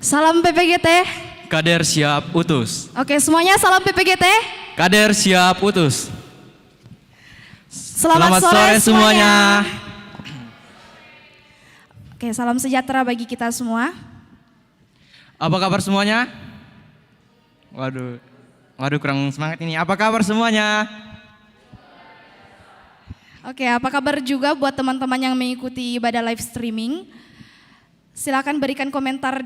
Salam PPGT. Kader siap utus. Oke, semuanya salam PPGT. Kader siap utus. Selamat sore semuanya. Oke, salam sejahtera bagi kita semua. Apa kabar semuanya? Waduh kurang semangat ini. Apa kabar semuanya? Oke, apa kabar juga buat teman-teman yang mengikuti ibadah live streaming? Silakan berikan komentar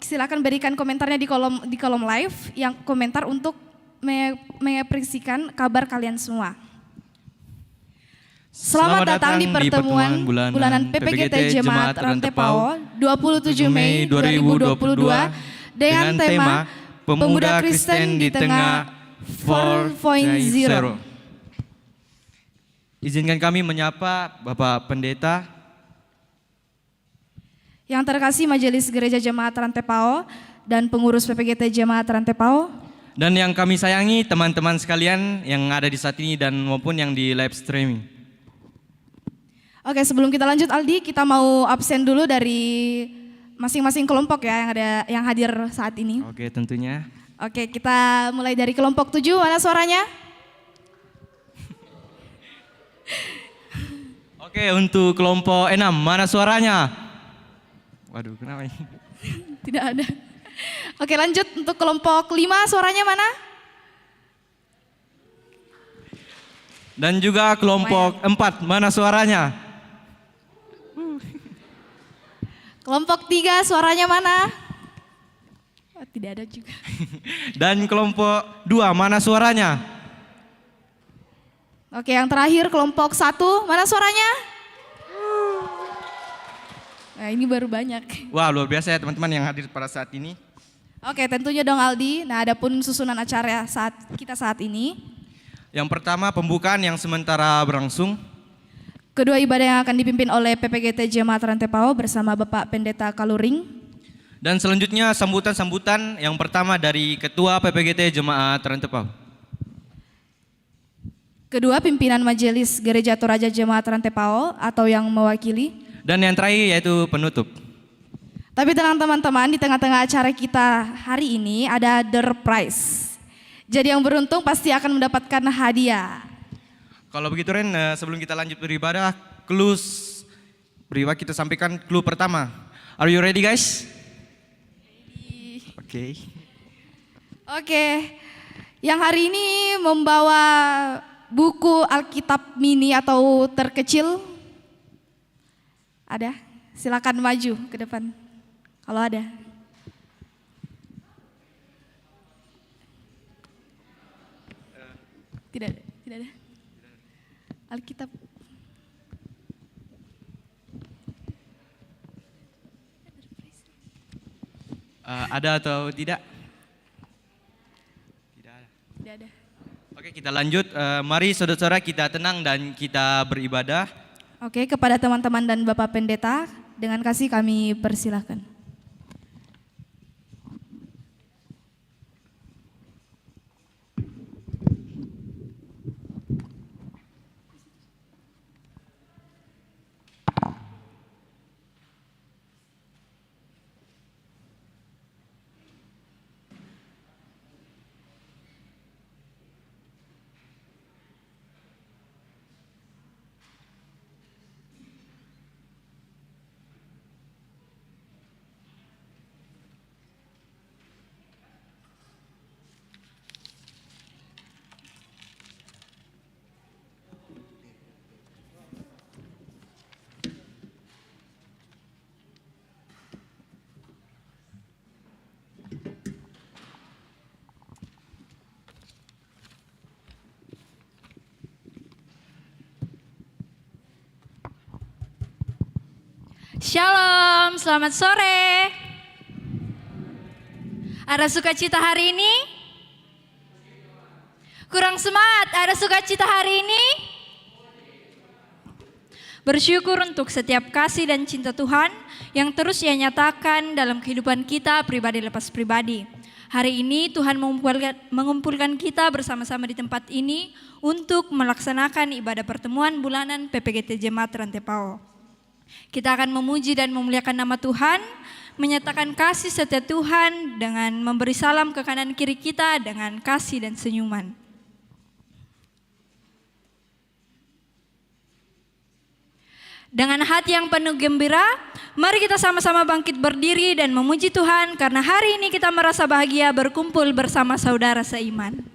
silakan berikan komentarnya di kolom live yang komentar untuk mengekspresikan kabar kalian semua. Selamat datang di pertemuan bulanan PPGT Jemaat Rantepao 27 Mei 2022 dengan tema Pemuda Kristen di Tengah 4.0. Izinkan kami menyapa Bapak Pendeta yang terkasih Majelis Gereja Jemaat Rantepao dan pengurus PPGT Jemaat Rantepao, dan yang kami sayangi teman-teman sekalian yang ada di saat ini dan maupun yang di live streaming. Oke, sebelum kita lanjut Aldi, kita mau absen dulu dari masing-masing kelompok ya yang hadir saat ini. Oke, tentunya. Oke, kita mulai dari kelompok 7, mana suaranya? Oke, untuk kelompok 6, mana suaranya? Waduh, kenapa ini? Tidak ada. Oke, lanjut untuk kelompok 5, suaranya mana? Dan juga kelompok 4, mana suaranya? Kelompok 3, suaranya mana? Oh, tidak ada juga. Dan kelompok 2, mana suaranya? Oke, yang terakhir kelompok 1, mana suaranya? Nah, ini baru banyak. Wah, luar biasa ya teman-teman yang hadir pada saat ini. Oke, tentunya dong Aldi. Nah, adapun susunan acara saat ini. Yang pertama, pembukaan yang sementara berlangsung. Kedua, ibadah yang akan dipimpin oleh PPGT Jemaat Rantepao bersama Bapak Pendeta Kaluring. Dan selanjutnya sambutan-sambutan yang pertama dari Ketua PPGT Jemaat Rantepao. Kedua, pimpinan Majelis Gereja Toraja Jemaat Rantepao atau yang mewakili. Dan yang terakhir yaitu penutup. Tapi tenang teman-teman, di tengah-tengah acara kita hari ini ada door prize. Jadi yang beruntung pasti akan mendapatkan hadiah. Kalau begitu Ren, sebelum kita lanjut beribadah, clue beribadah kita sampaikan clue pertama. Are you ready guys? Oke. Oke, yang hari ini membawa buku Alkitab mini atau terkecil. Ada? Silakan maju ke depan. Kalau ada. Tidak ada. Alkitab. Ada atau tidak? Tidak ada. Oke, kita lanjut. Mari saudara-saudara kita tenang dan kita beribadah. Oke, kepada teman-teman dan Bapak Pendeta, dengan kasih kami persilahkan. Shalom, selamat sore. Ada sukacita hari ini? Kurang semangat, ada sukacita hari ini? Bersyukur untuk setiap kasih dan cinta Tuhan yang terus Ia nyatakan dalam kehidupan kita pribadi lepas pribadi. Hari ini Tuhan mengumpulkan kita bersama-sama di tempat ini untuk melaksanakan ibadah pertemuan bulanan PPGT Jemaat Rantepao. Kita akan memuji dan memuliakan nama Tuhan, menyatakan kasih setia Tuhan dengan memberi salam ke kanan kiri kita dengan kasih dan senyuman. Dengan hati yang penuh gembira, mari kita sama-sama bangkit berdiri dan memuji Tuhan karena hari ini kita merasa bahagia berkumpul bersama saudara seiman.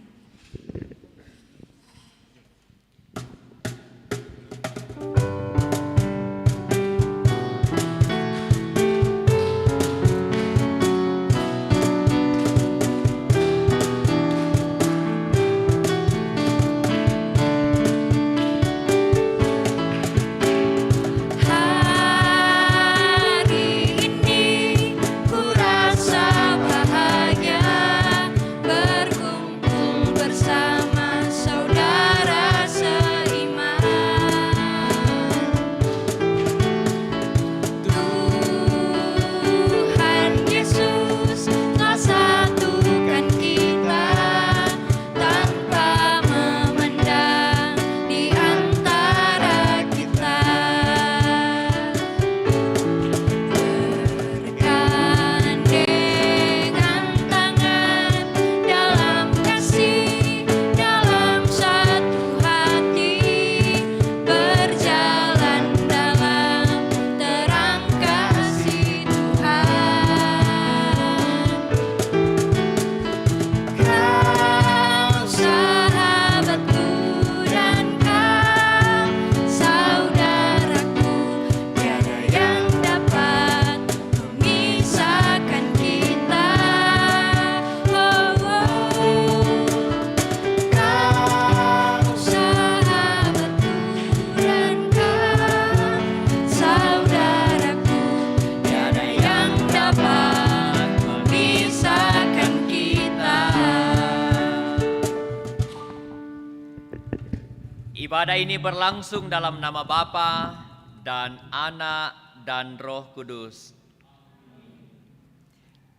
Ibadah ini berlangsung dalam nama Bapa dan Anak dan Roh Kudus.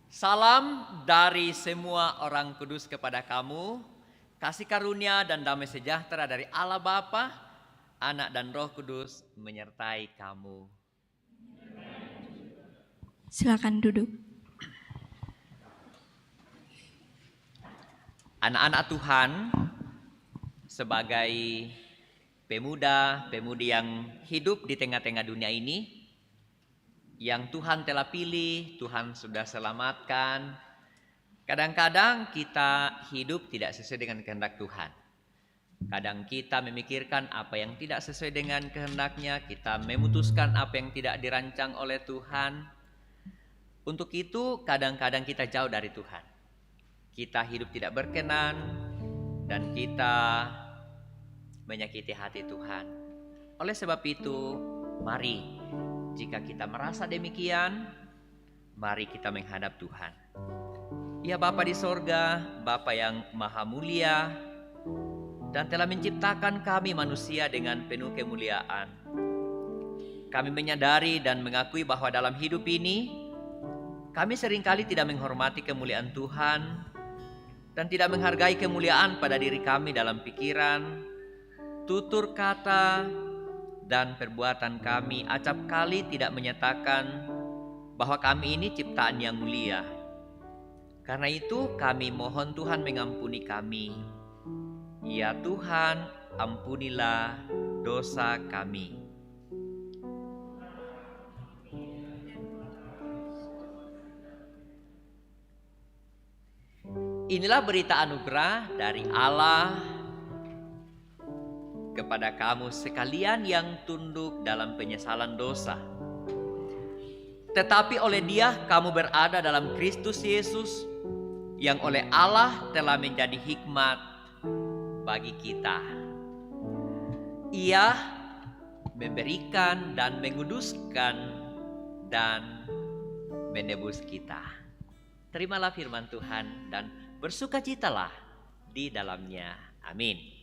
Salam dari semua orang kudus kepada kamu, kasih karunia dan damai sejahtera dari Allah Bapa, Anak dan Roh Kudus menyertai kamu. Silakan duduk. Anak-anak Tuhan, sebagai pemuda-pemudi yang hidup di tengah-tengah dunia ini, yang Tuhan telah pilih, Tuhan sudah selamatkan. Kadang-kadang kita hidup tidak sesuai dengan kehendak Tuhan. Kadang kita memikirkan apa yang tidak sesuai dengan kehendaknya, kita memutuskan apa yang tidak dirancang oleh Tuhan. Untuk itu kadang-kadang kita jauh dari Tuhan. Kita hidup tidak berkenan dan kita menyakiti hati Tuhan. Oleh sebab itu, mari jika kita merasa demikian, mari kita menghadap Tuhan. Ya Bapa di sorga, Bapa yang maha mulia dan telah menciptakan kami manusia dengan penuh kemuliaan. Kami menyadari dan mengakui bahwa dalam hidup ini kami seringkali tidak menghormati kemuliaan Tuhan dan tidak menghargai kemuliaan pada diri kami dalam pikiran, tutur kata, dan perbuatan kami acap kali tidak menyatakan bahwa kami ini ciptaan yang mulia. Karena itu kami mohon Tuhan mengampuni kami. Ya Tuhan, ampunilah dosa kami. Inilah berita anugerah dari Allah kepada kamu sekalian yang tunduk dalam penyesalan dosa. Tetapi oleh Dia kamu berada dalam Kristus Yesus, yang oleh Allah telah menjadi hikmat bagi kita. Ia memberikan dan menguduskan dan menebus kita. Terimalah firman Tuhan dan bersukacitalah di dalamnya. Amin.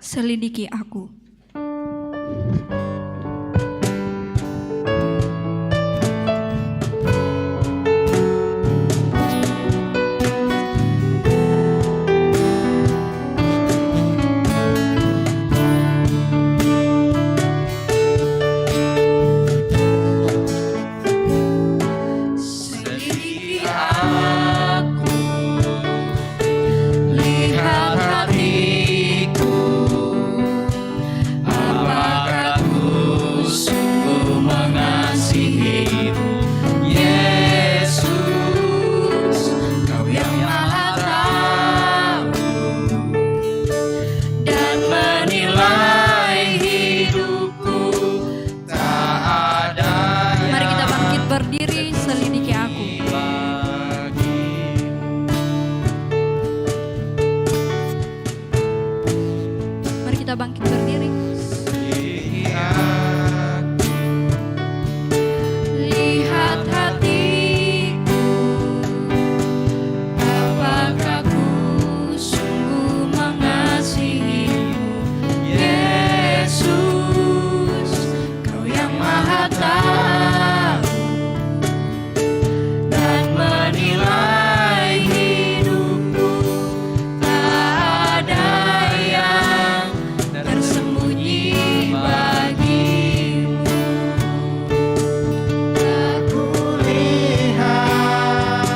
Selidiki aku. kita bangkit berdiri. Lihat hatiku, apakah ku sungguh mengasihimu, Yesus, Kau yang Maha Tahu dan menilai hidupku, tak ada yang tersembunyi bagimu. Aku lihat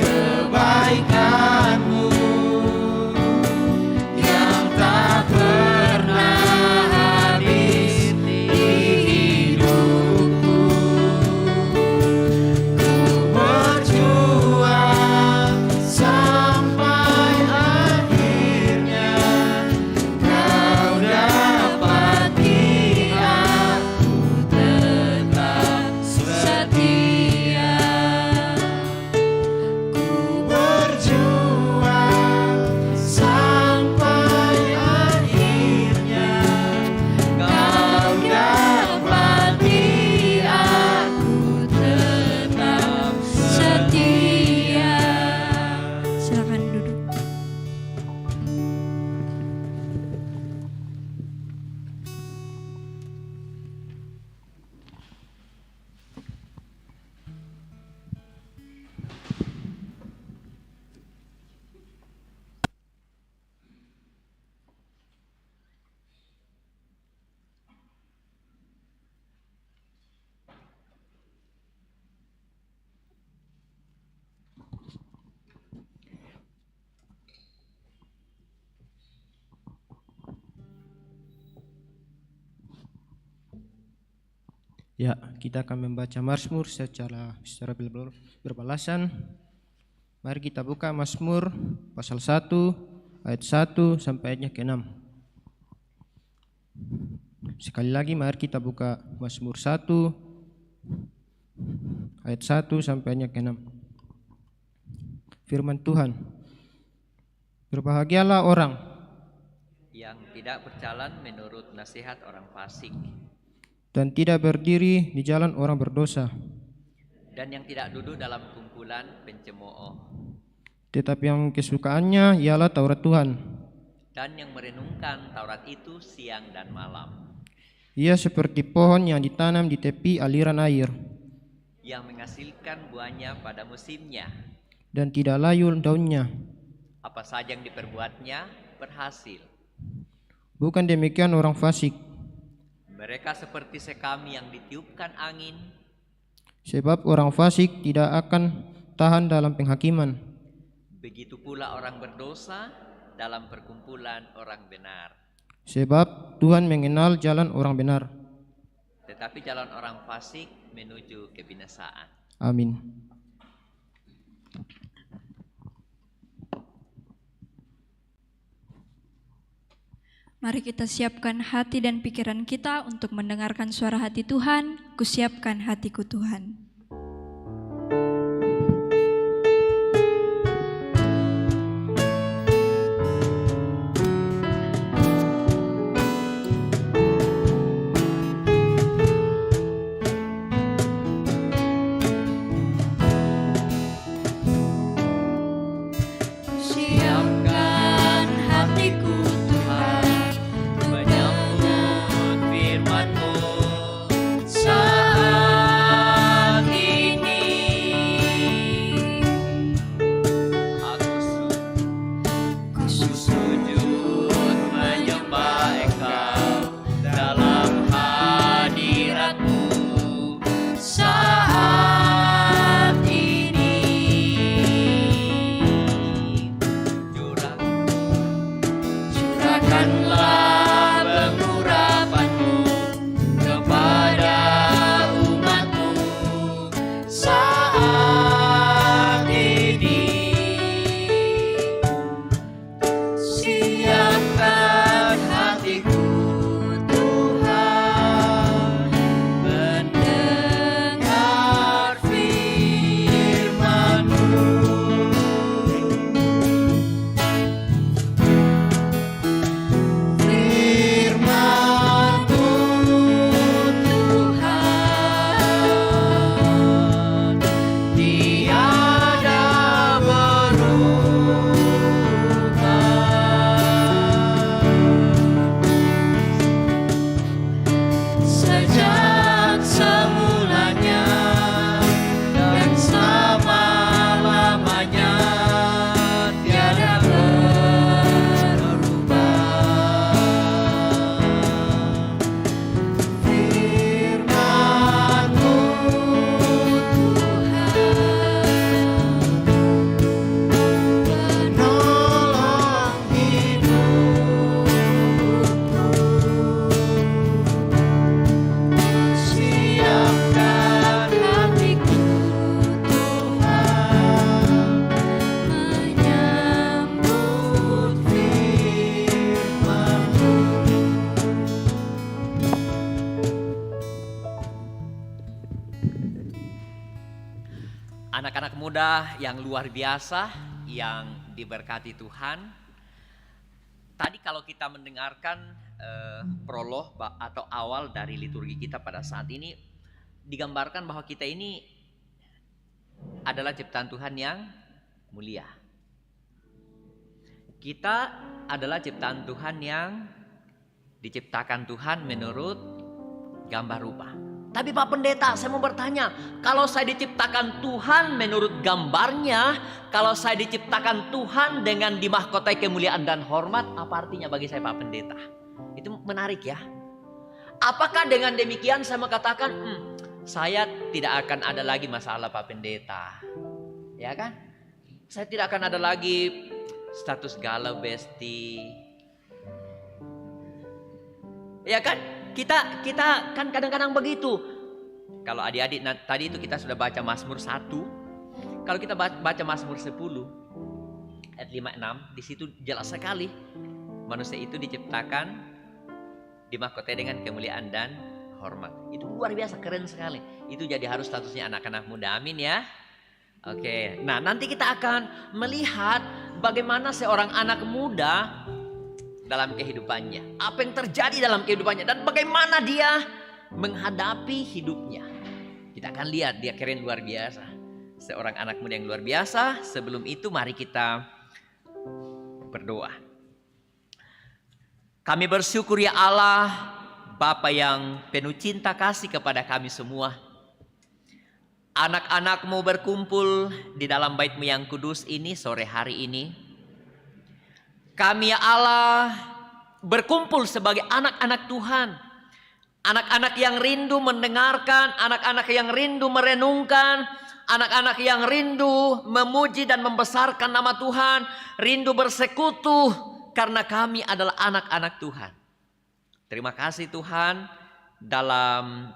kebaikan-Mu yang tak pernah habis di hidupku. Ku berjuang sampai akhirnya Kau dapati aku tetap setia. Ku berjuang sampai akhirnya Kau dapati aku tetap setia. Silakan duduk. Ya, kita akan membaca Mazmur secara berbalasan. Mari kita buka Mazmur pasal 1 ayat 1 sampai ayatnya ke-6. Sekali lagi mari kita buka Mazmur 1 ayat 1 sampai ayatnya ke-6. Firman Tuhan. Berbahagialah orang yang tidak berjalan menurut nasihat orang fasik, dan tidak berdiri di jalan orang berdosa, dan yang tidak duduk dalam kumpulan pencemooh, tetapi yang kesukaannya ialah Taurat Tuhan. dan yang merenungkan Taurat itu siang dan malam, Ia seperti pohon yang ditanam di tepi aliran air, yang menghasilkan buahnya pada musimnya. dan tidak layu daunnya. Apa saja yang diperbuatnya berhasil. Bukan demikian orang fasik, Mereka seperti sekam yang ditiupkan angin, sebab orang fasik tidak akan tahan dalam penghakiman. begitu pula orang berdosa dalam perkumpulan orang benar. Sebab Tuhan mengenal jalan orang benar. Tetapi jalan orang fasik menuju kebinasaan. Amin. Mari kita siapkan hati dan pikiran kita untuk mendengarkan suara hati Tuhan. Kusiapkan hatiku Tuhan. Siapkan hatiku Tuhan, Menyambut firman-Mu saat ini. Aku sujud menyembah Engkau dalam hadirat-Mu Saat ini curahkanlah pengurapan-Mu kepada umat-Mu saat ini. Siapkan hatiku Tuhan, mendengar firman-Mu. muda yang luar biasa yang diberkati Tuhan. Tadi kalau kita mendengarkan prolog atau awal dari liturgi kita pada saat ini, digambarkan bahwa kita ini adalah ciptaan Tuhan yang mulia. Kita adalah ciptaan Tuhan yang diciptakan Tuhan menurut gambar rupa. Tapi Pak Pendeta, saya mau bertanya, kalau saya diciptakan Tuhan menurut gambarnya, kalau saya diciptakan Tuhan dengan dimahkotai kemuliaan dan hormat, apa artinya bagi saya Pak Pendeta? Itu menarik ya. Apakah dengan demikian saya mengatakan, saya tidak akan ada lagi masalah Pak Pendeta? Ya kan? Saya tidak akan ada lagi status galau besti. Ya kan? Kita kan kadang-kadang begitu. Kalau adik-adik tadi itu kita sudah baca Mazmur 1. Kalau kita baca Mazmur 10 ayat 5-6, di situ jelas sekali manusia itu diciptakan dimahkotai dengan kemuliaan dan hormat. Itu luar biasa, keren sekali. Itu jadi harus statusnya anak-anak muda. Amin ya. Oke. Nah, nanti kita akan melihat bagaimana seorang anak muda dalam kehidupannya, apa yang terjadi dalam kehidupannya, dan bagaimana dia menghadapi hidupnya. Kita akan lihat dia keren luar biasa, seorang anak muda yang luar biasa. Sebelum itu mari kita berdoa. Kami bersyukur ya Allah, Bapa yang penuh cinta kasih kepada kami semua. Anak-anak-Mu berkumpul di dalam bait-Mu yang kudus ini sore hari ini. Kami ya Allah berkumpul sebagai anak-anak Tuhan. Anak-anak yang rindu mendengarkan, anak-anak yang rindu merenungkan, anak-anak yang rindu memuji dan membesarkan nama Tuhan, rindu bersekutu karena kami adalah anak-anak Tuhan. Terima kasih Tuhan, dalam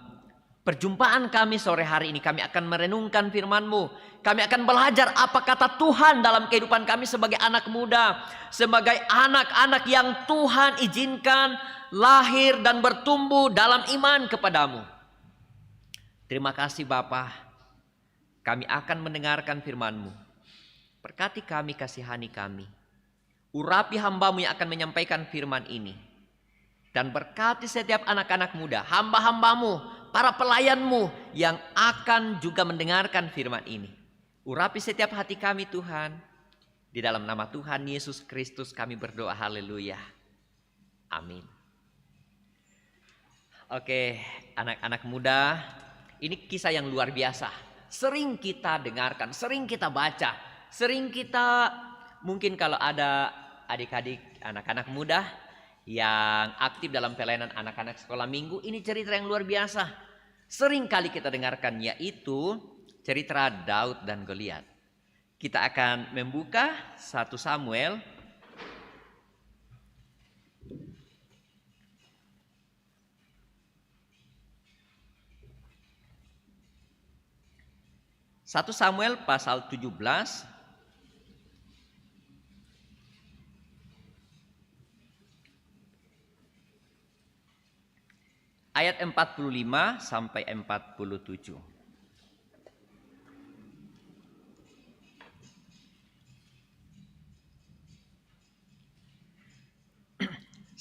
perjumpaan kami sore hari ini kami akan merenungkan firman-Mu. Kami akan belajar apa kata Tuhan dalam kehidupan kami sebagai anak muda, sebagai anak-anak yang Tuhan izinkan lahir dan bertumbuh dalam iman kepadamu. Terima kasih Bapa. Kami akan mendengarkan firman-Mu. Berkati kami, kasihani kami. Urapi hamba-Mu yang akan menyampaikan firman ini. Dan berkati setiap anak-anak muda, hamba-hamba-Mu, para pelayan-Mu yang akan juga mendengarkan firman ini. Urapi setiap hati kami Tuhan. Di dalam nama Tuhan Yesus Kristus kami berdoa, haleluya. Amin. Oke, anak-anak muda, ini kisah yang luar biasa. Sering kita dengarkan, sering kita baca, sering kita, mungkin kalau ada adik-adik anak-anak muda yang aktif dalam pelayanan anak-anak sekolah minggu, ini cerita yang luar biasa. Sering kali kita dengarkan, yaitu cerita Daud dan Goliat. Kita akan membuka 1 Samuel pasal 17 ayat 45 sampai 47.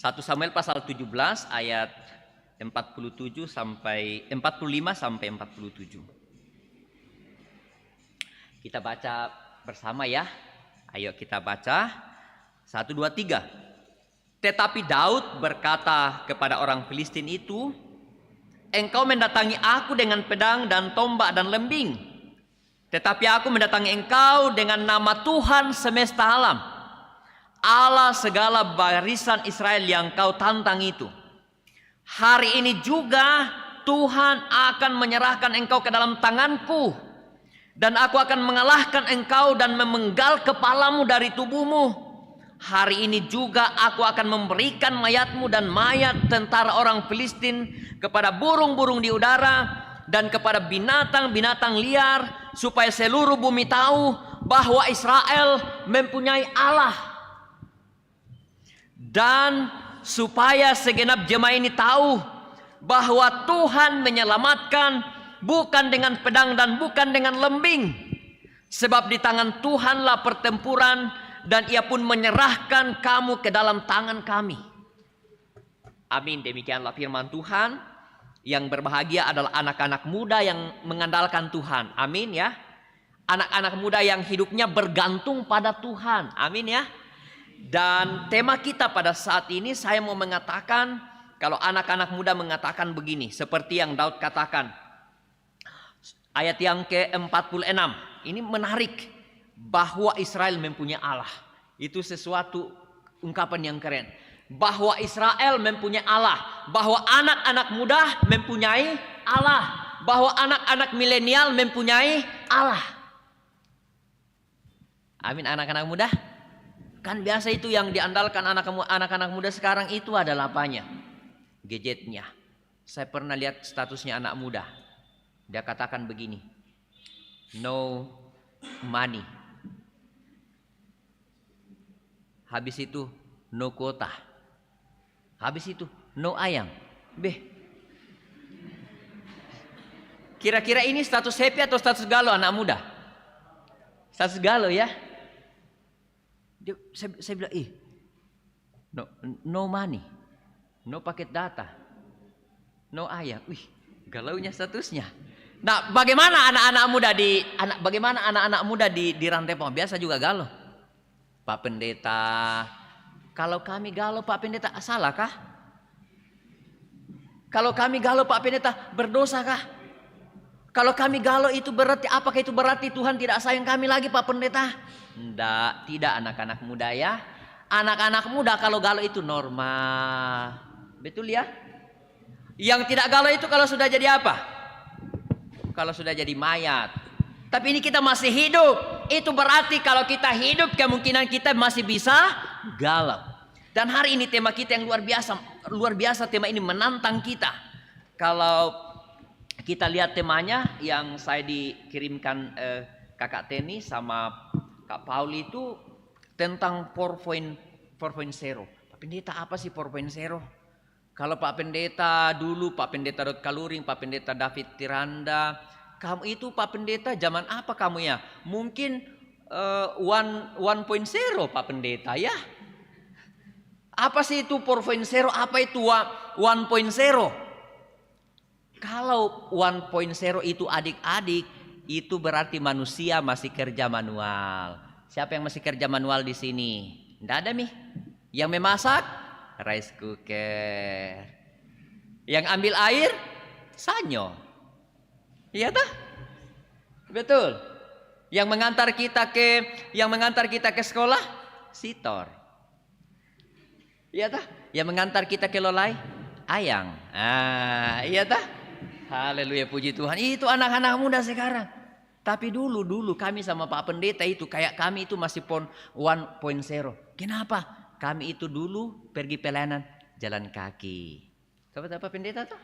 1 Samuel pasal 17 ayat 47 sampai 45 sampai 47. Kita baca bersama ya. Ayo kita baca. 1, 2, 3. Tetapi Daud berkata kepada orang Filistin itu, "Engkau mendatangi aku dengan pedang dan tombak dan lembing. Tetapi aku mendatangi engkau dengan nama Tuhan semesta alam, Allah segala barisan Israel yang kau tantang itu. Hari ini juga Tuhan akan menyerahkan engkau ke dalam tanganku, dan aku akan mengalahkan engkau dan memenggal kepalamu dari tubuhmu. Hari ini juga aku akan memberikan mayatmu dan mayat tentara orang Filistin kepada burung-burung di udara dan kepada binatang-binatang liar, supaya seluruh bumi tahu bahwa Israel mempunyai Allah. Dan supaya segenap jemaah ini tahu bahwa Tuhan menyelamatkan bukan dengan pedang dan bukan dengan lembing, Sebab di tangan Tuhanlah pertempuran dan Ia pun menyerahkan kamu ke dalam tangan kami. Amin. Demikianlah firman Tuhan. Yang berbahagia adalah anak-anak muda yang mengandalkan Tuhan. Amin ya. Anak-anak muda yang hidupnya bergantung pada Tuhan. Amin ya. Dan tema kita pada saat ini saya mau mengatakan, kalau anak-anak muda mengatakan begini, seperti yang Daud katakan. Ayat yang ke-46. Ini menarik. Bahwa Israel mempunyai Allah. Itu sesuatu ungkapan yang keren. Bahwa Israel mempunyai Allah. Bahwa anak-anak muda mempunyai Allah. Bahwa anak-anak milenial mempunyai Allah. Amin. Anak-anak muda. Kan biasa itu yang diandalkan anak-anak muda sekarang itu adalah apanya? Gadgetnya. Saya pernah lihat statusnya anak muda. Dia katakan begini. No money. Habis itu no kuota. Habis itu no ayam. Kira-kira ini status happy atau status galau anak muda? Status galau ya. Saya bilang, no money, no paket data, no ayam. Galaunya statusnya. Nah, bagaimana anak-anak muda di rantai pohon? Biasa juga galau. Pak Pendeta, kalau kami galau Pak Pendeta, salahkah? Kalau kami galau Pak Pendeta, berdosakah? Kalau kami galau itu berarti, apakah itu berarti Tuhan tidak sayang kami lagi Pak Pendeta? Tidak anak-anak muda ya. Anak-anak muda kalau galau itu normal. Betul ya? Yang tidak galau itu kalau sudah jadi apa? Kalau sudah jadi mayat. Tapi ini kita masih hidup. Itu berarti kalau kita hidup kemungkinan kita masih bisa galau. Dan hari ini tema kita yang luar biasa. Luar biasa tema ini menantang kita. Kalau kita lihat temanya yang saya dikirimkan Kakak Teni sama Kak Pauli itu tentang 4.0. Pak Pendeta apa sih 4.0? Kalau Pak Pendeta dulu, Pak Pendeta Dot Kaluring, Pak Pendeta David Tiranda, kamu itu Pak Pendeta zaman apa kamu ya? Mungkin 1.0 Pak Pendeta ya. Apa sih itu 4.0? Apa itu 1.0? Kalau 1.0 itu adik-adik, itu berarti manusia masih kerja manual. Siapa yang masih kerja manual di sini? Tidak ada nih. Yang memasak, rice cooker. Yang ambil air, sanyo. Iya tak? Betul. Yang mengantar kita ke sekolah, sitor. Iya tak? Yang mengantar kita ke lolai, ayang. Iya tak? Haleluya, puji Tuhan. Itu anak-anak muda sekarang. Tapi dulu kami sama Pak Pendeta itu kayak kami itu masih 1.0. Kenapa? Kami itu dulu pergi pelayanan jalan kaki. Coba Pak Pendeta tuh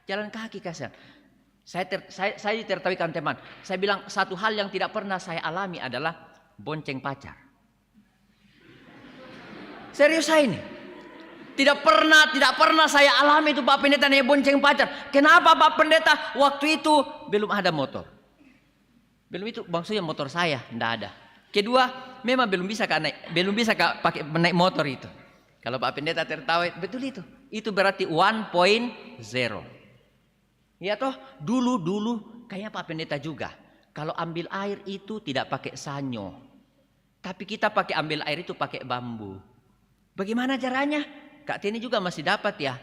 jalan kaki kasihan. Saya tertawikan teman. Saya bilang satu hal yang tidak pernah saya alami adalah bonceng pacar. Serius saya ini. Tidak pernah saya alami itu Pak Pendeta naik bonceng pacar. Kenapa Pak Pendeta? Waktu itu belum ada motor. Belum itu maksudnya motor saya, tidak ada. Kedua, memang belum bisa pakai naik motor itu. Kalau Pak Pendeta tertawa, betul itu. Itu berarti 1.0. Ya toh, dulu kayaknya Pak Pendeta juga. Kalau ambil air itu tidak pakai sanyo. Tapi kita pakai ambil air itu pakai bambu. Bagaimana caranya? Kak Teni juga masih dapat ya.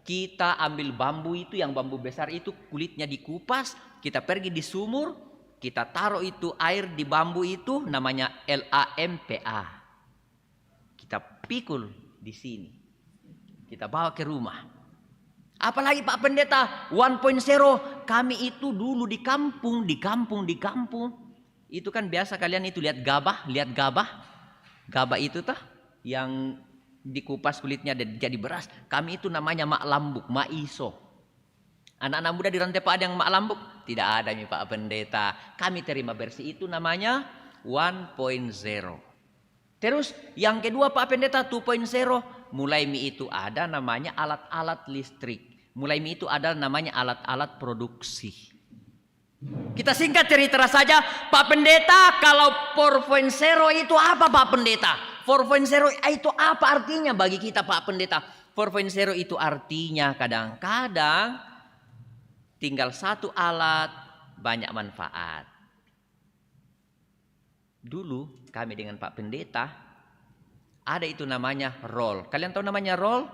Kita ambil bambu itu, yang bambu besar itu kulitnya dikupas, kita pergi di sumur, kita taruh itu air di bambu itu, namanya LAMPA. Kita pikul di sini. Kita bawa ke rumah. Apalagi Pak Pendeta 1.0, kami itu dulu di kampung. Itu kan biasa kalian itu lihat gabah. Gabah itu tuh yang dikupas kulitnya jadi beras. Kami itu namanya mak lambuk, mak iso. Anak-anak muda di rantai ada yang mak lambuk? Tidak ada nih Pak Pendeta. Kami terima bersih itu namanya 1.0. Terus yang kedua Pak Pendeta 2.0. Mulai itu ada namanya alat-alat listrik. Mulai itu ada namanya alat-alat produksi. Kita singkat cerita saja, Pak Pendeta, kalau 4.0 itu apa Pak Pendeta? 4.0 itu apa artinya bagi kita Pak Pendeta? 4.0 itu artinya kadang-kadang tinggal satu alat banyak manfaat. Dulu kami dengan Pak Pendeta ada itu namanya roll. Kalian tahu namanya roll?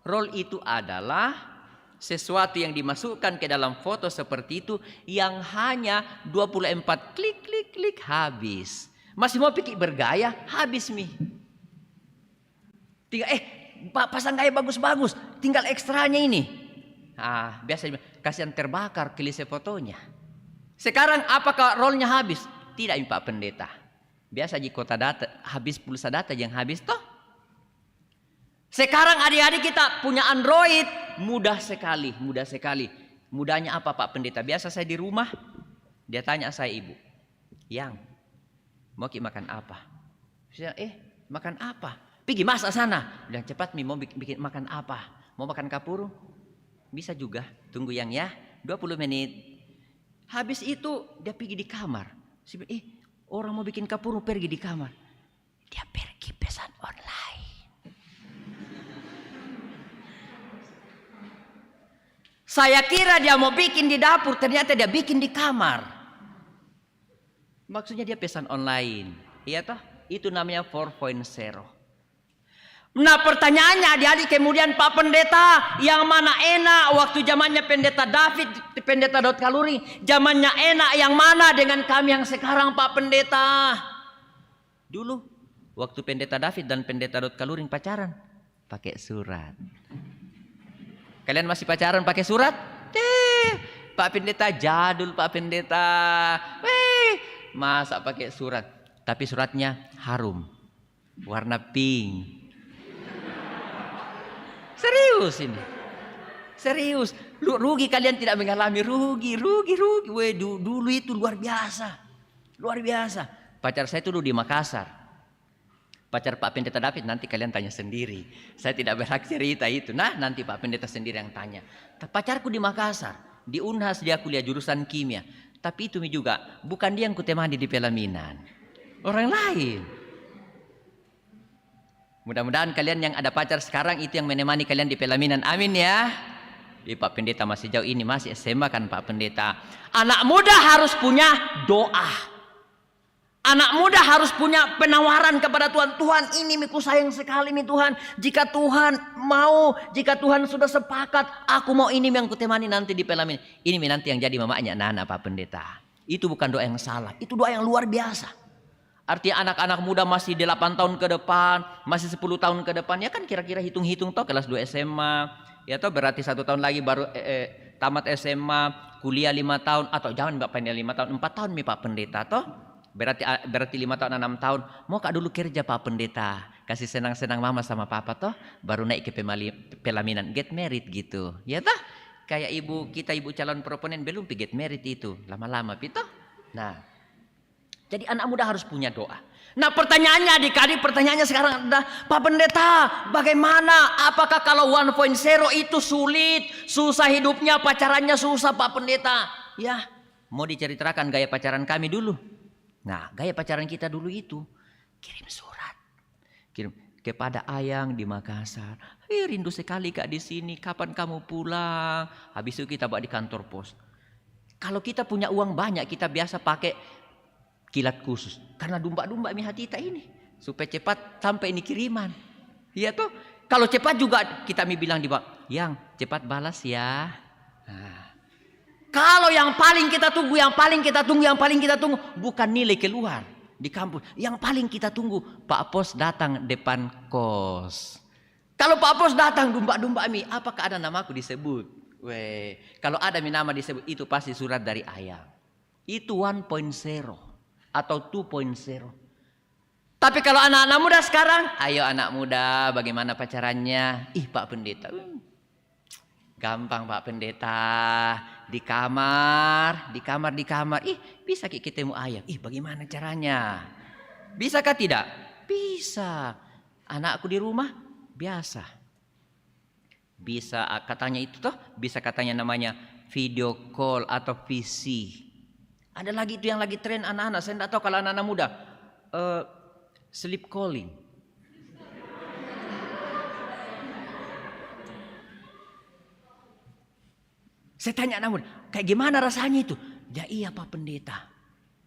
Roll itu adalah sesuatu yang dimasukkan ke dalam foto seperti itu yang hanya 24 klik klik klik habis. Masih mau pikir bergaya, habis mi. Tinggal Pak pasang gaya bagus-bagus, tinggal ekstranya ini. Biasanya kasihan terbakar klise fotonya. Sekarang apakah rollnya habis? Tidak Pak Pendeta. Biasa di kota data habis pulsa data yang habis toh. Sekarang adik-adik kita punya Android, mudah sekali, mudah sekali. Mudahnya apa Pak Pendeta? Biasa saya di rumah, dia tanya saya ibu, yang mau makan apa? Saya makan apa? Pergi masak sana. Bilang cepat mi mau bikin makan apa? Mau makan kapuru? Bisa juga, tunggu yang ya, 20 menit. Habis itu dia pergi di kamar. Saya bilang, orang mau bikin kapuru pergi di kamar. Dia pergi pesan online. Saya kira dia mau bikin di dapur, ternyata dia bikin di kamar. Maksudnya dia pesan online. Iya toh? Itu namanya 4.0. Nah pertanyaannya adik-adik kemudian Pak Pendeta, yang mana enak waktu zamannya Pendeta David, Pendeta Daud Kaluri, zamannya enak yang mana dengan kami yang sekarang Pak Pendeta? Dulu waktu Pendeta David dan Pendeta Daud Kaluri pacaran pakai surat. Kalian masih pacaran pakai surat? Pak Pendeta jadul Pak Pendeta. Masa pakai surat? Tapi suratnya harum. Warna pink. Serius ini. Serius. Rugi kalian tidak mengalami rugi. Dulu itu luar biasa. Luar biasa. Pacar saya itu dulu di Makassar. Pacar Pak Pendeta David nanti kalian tanya sendiri. Saya tidak berhak cerita itu. Nah nanti Pak Pendeta sendiri yang tanya. Pacarku di Makassar. Di Unhas dia kuliah jurusan kimia. Tapi itu juga bukan dia yang kutemani di pelaminan. Orang lain. Mudah-mudahan kalian yang ada pacar sekarang itu yang menemani kalian di pelaminan. Amin ya. Pak Pendeta masih jauh ini. Masih SMA kan Pak Pendeta. Anak muda harus punya doa. Anak muda harus punya penawaran kepada Tuhan. Tuhan ini miku sayang sekali mi Tuhan. Jika Tuhan mau, jika Tuhan sudah sepakat, aku mau ini yang kutemani nanti di pelaminan. Ini nanti yang jadi mamanya Nana Pak Pendeta. Itu bukan doa yang salah. Itu doa yang luar biasa. Artinya anak-anak muda masih 8 tahun ke depan, masih 10 tahun ke depan. Ya kan kira-kira hitung-hitung toh kelas 2 SMA. Ya toh berarti 1 tahun lagi baru tamat SMA. Kuliah 5 tahun. Atau jangan Pak Pendeta 5 tahun, 4 tahun mi Pak Pendeta toh. Berarti 5 tahun 6 tahun. Mau kak dulu kerja Pak Pendeta. Kasih senang-senang mama sama papa toh. Baru naik ke pelaminan. Get married gitu. Ya toh. Kayak ibu calon proponen belum get married itu. Lama-lama pito. Nah. Jadi anak muda harus punya doa. Nah pertanyaannya adik-adik. Pertanyaannya sekarang adalah. Pak Pendeta bagaimana? Apakah kalau 1.0 itu sulit? Susah hidupnya. Pacarannya susah Pak Pendeta. Ya. Mau diceritakan gaya pacaran kami dulu. Nah, gaya pacaran kita dulu itu kirim surat, kirim kepada Ayang di Makassar. Rindu sekali kak di sini. Kapan kamu pulang? Habis itu kita bawa di kantor pos. Kalau kita punya uang banyak, kita biasa pakai kilat khusus. Karena domba-domba mi hati kita ini supaya cepat sampai ini kiriman. Iya toh. Kalau cepat juga kita mi bilang di bawah, yang cepat balas ya. Nah. Kalau yang paling kita tunggu, yang paling kita tunggu bukan nilai keluar di kampus. Yang paling kita tunggu Pak Pos datang depan kos. Kalau Pak Pos datang domba-domba mi, apakah ada namaku disebut? Kalau ada mi nama disebut itu pasti surat dari Ayang. Itu 1.0 atau 2.0. Tapi kalau anak-anak muda sekarang, ayo anak muda bagaimana pacarannya? Pak Pendeta. Gampang Pak Pendeta. Di kamar. Bisa ketemu Ayang. Bagaimana caranya? Bisakah tidak? Bisa. Anakku di rumah biasa. Bisa katanya itu toh. Bisa katanya namanya video call atau VC. Ada lagi itu yang lagi tren anak-anak. Saya tidak tahu kalau anak-anak muda. Sleep calling. Saya tanya anak muda, kayak gimana rasanya itu? Ya iya Pak Pendeta.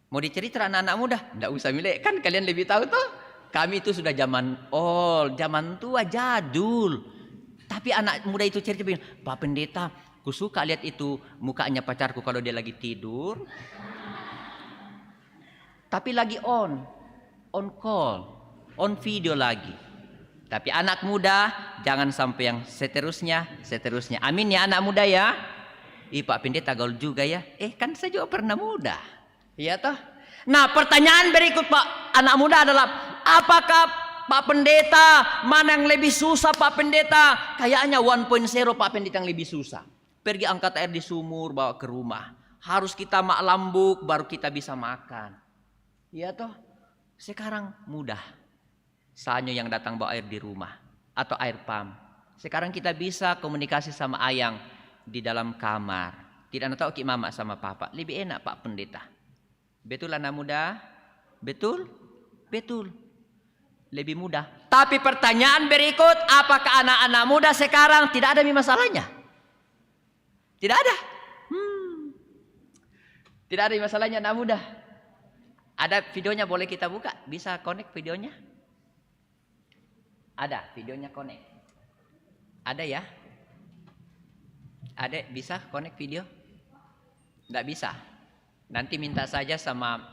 Mau dicerita anak-anak muda? Tidak usah milik, kan kalian lebih tahu tuh. Kami itu sudah zaman old, zaman tua, jadul. Tapi anak muda itu cerita, Pak Pendeta, ku suka lihat itu mukanya pacarku kalau dia lagi tidur. Tapi lagi on call, on video lagi. Tapi anak muda, jangan sampai yang seterusnya. Amin ya anak muda ya. Pak Pendeta gaul juga ya. Kan saya juga pernah muda. Iya toh? Nah pertanyaan berikut Pak anak muda adalah, apakah Pak Pendeta mana yang lebih susah Pak Pendeta? Kayaknya 1.0 Pak Pendeta yang lebih susah. Pergi angkat air di sumur bawa ke rumah. Harus kita mak lambuk baru kita bisa makan. Iya toh? Sekarang mudah. Sanyo yang datang bawa air di rumah atau air pam. Sekarang kita bisa komunikasi sama ayang di dalam kamar. Tidak tahu ki mama sama papa. Lebih enak Pak Pendeta. Betul anak muda? Betul? Betul. Lebih mudah. Tapi pertanyaan berikut, apakah anak-anak muda sekarang tidak ada masalahnya? Tidak ada. Tidak ada masalahnya anak muda. Ada videonya, boleh kita buka? Bisa connect videonya? Ada videonya connect. Ada ya? Ada bisa connect video? Tidak bisa. Nanti minta saja sama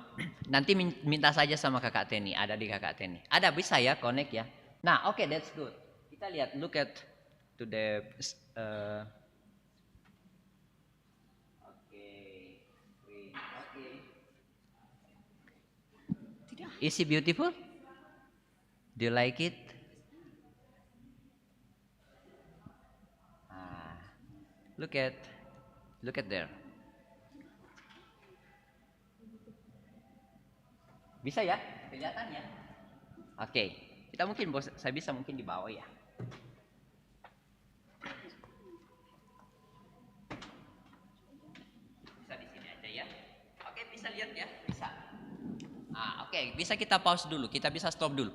Kakak Teni. Ada di Kakak Teni. Ada bisa ya connect ya. Nah, oke, that's good. Kita lihat, look at to the Is it beautiful? Do you like it? Look at there. Bisa ya? Kelihatan ya? Oke. Kita mungkin saya bisa mungkin di bawah ya. Bisa di sini aja ya. Oke, bisa lihat ya? Bisa. Oke, bisa kita pause dulu. Kita bisa stop dulu.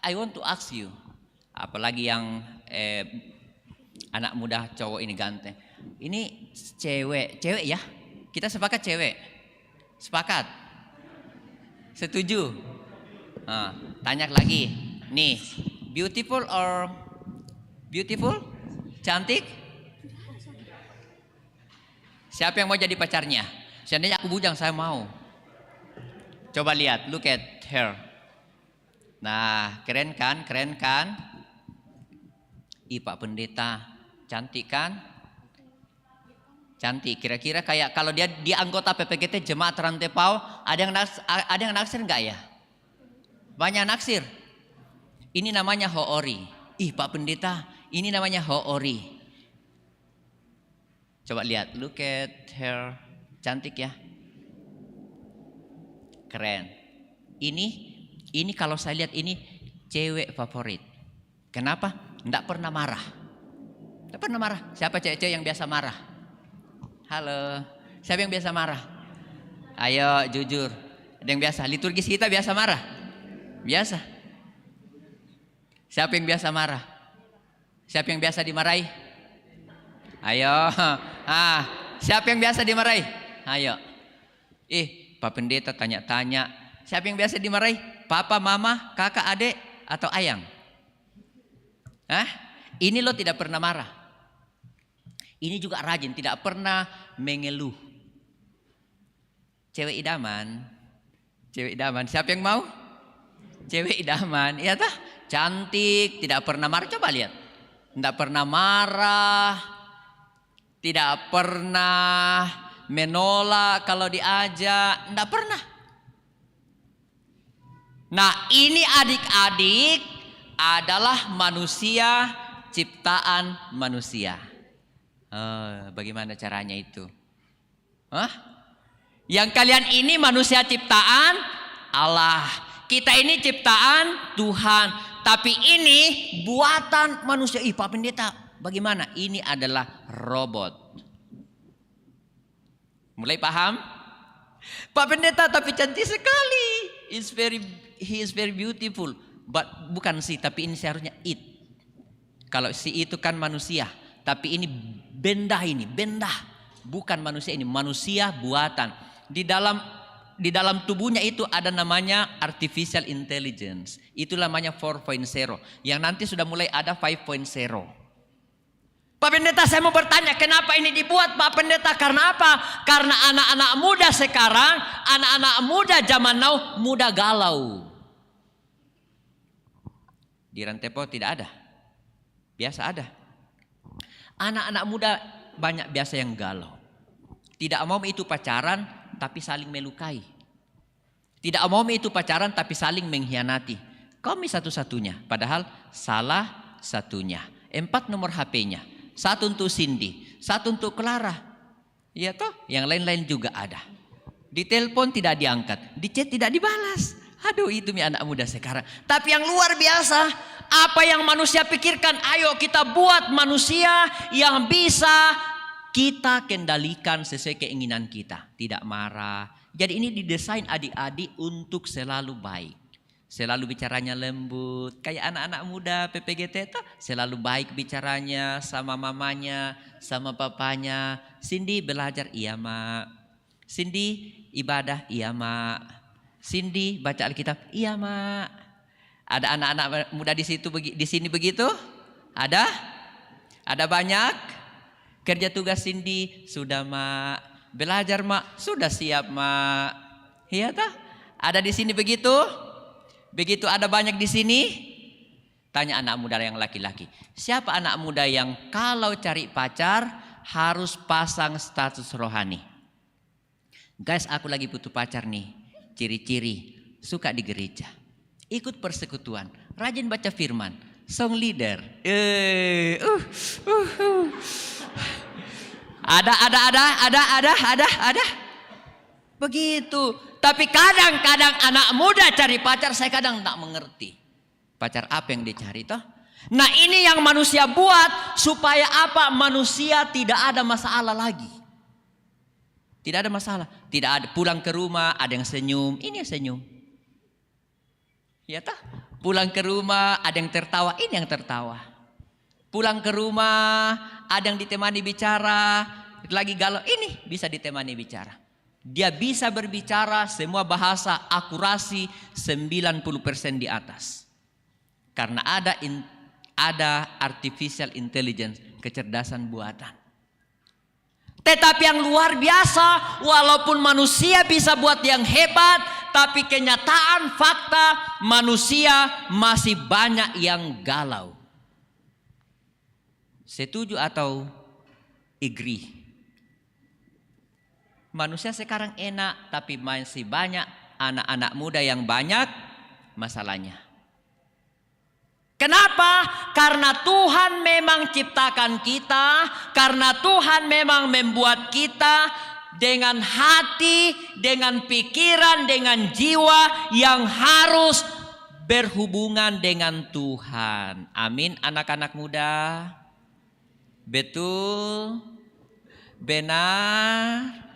I want to ask you, apalagi yang anak muda cowok ini ganteng. Ini cewek ya? Kita sepakat cewek? Sepakat? Setuju? Tanya lagi. Nih, beautiful or beautiful? Cantik? Siapa yang mau jadi pacarnya? Seandainya aku bujang, saya mau. Coba lihat, look at her. Nah, keren kan? Pak Pendeta, cantik kan? Cantik. Kira-kira kayak kalau dia anggota PPGT Jemaat Rantepau, ada yang naksir enggak ya? Banyak naksir. Ini namanya hoori. Pak Pendeta, ini namanya hoori. Coba lihat, look at her. Cantik ya? Keren. Ini kalau saya lihat ini cewek favorit. Kenapa? Tidak pernah marah. Tidak pernah marah. Siapa cewek-cewek yang biasa marah? Halo. Siapa yang biasa marah? Ayo jujur. Ada yang biasa? Liturgis kita biasa marah? Biasa. Siapa yang biasa marah? Siapa yang biasa dimarahi? Ayo. Siapa yang biasa dimarahi? Ayo. Pak Pendeta tanya-tanya. Siapa yang biasa dimarahi? Papa, mama, kakak, adik, atau ayang? Ini lo tidak pernah marah. Ini juga rajin, tidak pernah mengeluh. Cewek idaman. Siapa yang mau? Cewek idaman, iya tah? Cantik, tidak pernah marah. Coba lihat. Tidak pernah marah. Tidak pernah menolak kalau diajak. Tidak pernah. Nah, ini adik-adik adalah manusia, ciptaan manusia. Bagaimana caranya itu? Yang kalian ini manusia ciptaan Allah. Kita ini ciptaan Tuhan. Tapi ini buatan manusia. Pak Pendeta, bagaimana? Ini adalah robot. Mulai paham? Pak Pendeta tapi cantik sekali. He is very beautiful. But bukan si, tapi ini seharusnya it. Kalau si itu kan manusia, tapi ini benda, bukan manusia, ini manusia buatan. Di dalam tubuhnya itu ada namanya artificial intelligence. Itu namanya 4.0. Yang nanti sudah mulai ada 5.0. Pak Pendeta, saya mau bertanya, kenapa ini dibuat Pak Pendeta? Karena apa? Karena anak-anak muda sekarang, anak-anak muda zaman now, muda galau. Di Rantepo tidak ada. Biasa ada. Anak-anak muda banyak biasa yang galau. Tidak mau itu pacaran, tapi saling melukai. Tidak mau itu pacaran, tapi saling mengkhianati. Kami satu-satunya, padahal salah satunya. 4 nomor HP-nya. 1 untuk Cindy, 1 untuk Clara. Iya toh? Yang lain-lain juga ada. Di telepon tidak diangkat, di chat tidak dibalas. Aduh, itu anak muda sekarang. Tapi yang luar biasa, apa yang manusia pikirkan, ayo kita buat manusia yang bisa kita kendalikan sesuai keinginan kita. Tidak marah. Jadi ini didesain adik-adik untuk selalu baik. Selalu bicaranya lembut. Kayak anak-anak muda PPGT itu selalu baik bicaranya sama mamanya, sama papanya. Cindy belajar, iya mak. Cindy ibadah, iya mak. Cindy baca Alkitab, iya mak. Ada anak-anak muda di sini begitu? Ada? Ada banyak? Kerja tugas Cindy sudah mak. Belajar mak, sudah siap mak. Iya tak? Ada di sini begitu? Begitu ada banyak di sini? Tanya anak muda yang laki-laki. Siapa anak muda yang kalau cari pacar harus pasang status rohani? Guys, aku lagi butuh pacar nih. Ciri-ciri, suka di gereja, ikut persekutuan, rajin baca firman, song leader. Ada. Begitu. Tapi kadang-kadang anak muda cari pacar, saya kadang tak mengerti. Pacar apa yang dicari toh? Nah, ini yang manusia buat supaya apa? Manusia tidak ada masalah lagi. Tidak ada masalah. Tidak ada pulang ke rumah ada yang senyum. Ini yang senyum. Ya tak? Pulang ke rumah ada yang tertawa. Ini yang tertawa. Pulang ke rumah ada yang ditemani bicara. Lagi galau. Ini bisa ditemani bicara. Dia bisa berbicara semua bahasa akurasi 90% di atas. Karena ada artificial intelligence, kecerdasan buatan. Tetapi yang luar biasa, walaupun manusia bisa buat yang hebat, tapi kenyataan fakta manusia masih banyak yang galau. Setuju atau agree? Manusia sekarang enak, tapi masih banyak anak-anak muda yang banyak masalahnya. Kenapa? Karena Tuhan memang ciptakan kita, karena Tuhan memang membuat kita dengan hati, dengan pikiran, dengan jiwa yang harus berhubungan dengan Tuhan. Amin, anak-anak muda. Betul? Benar?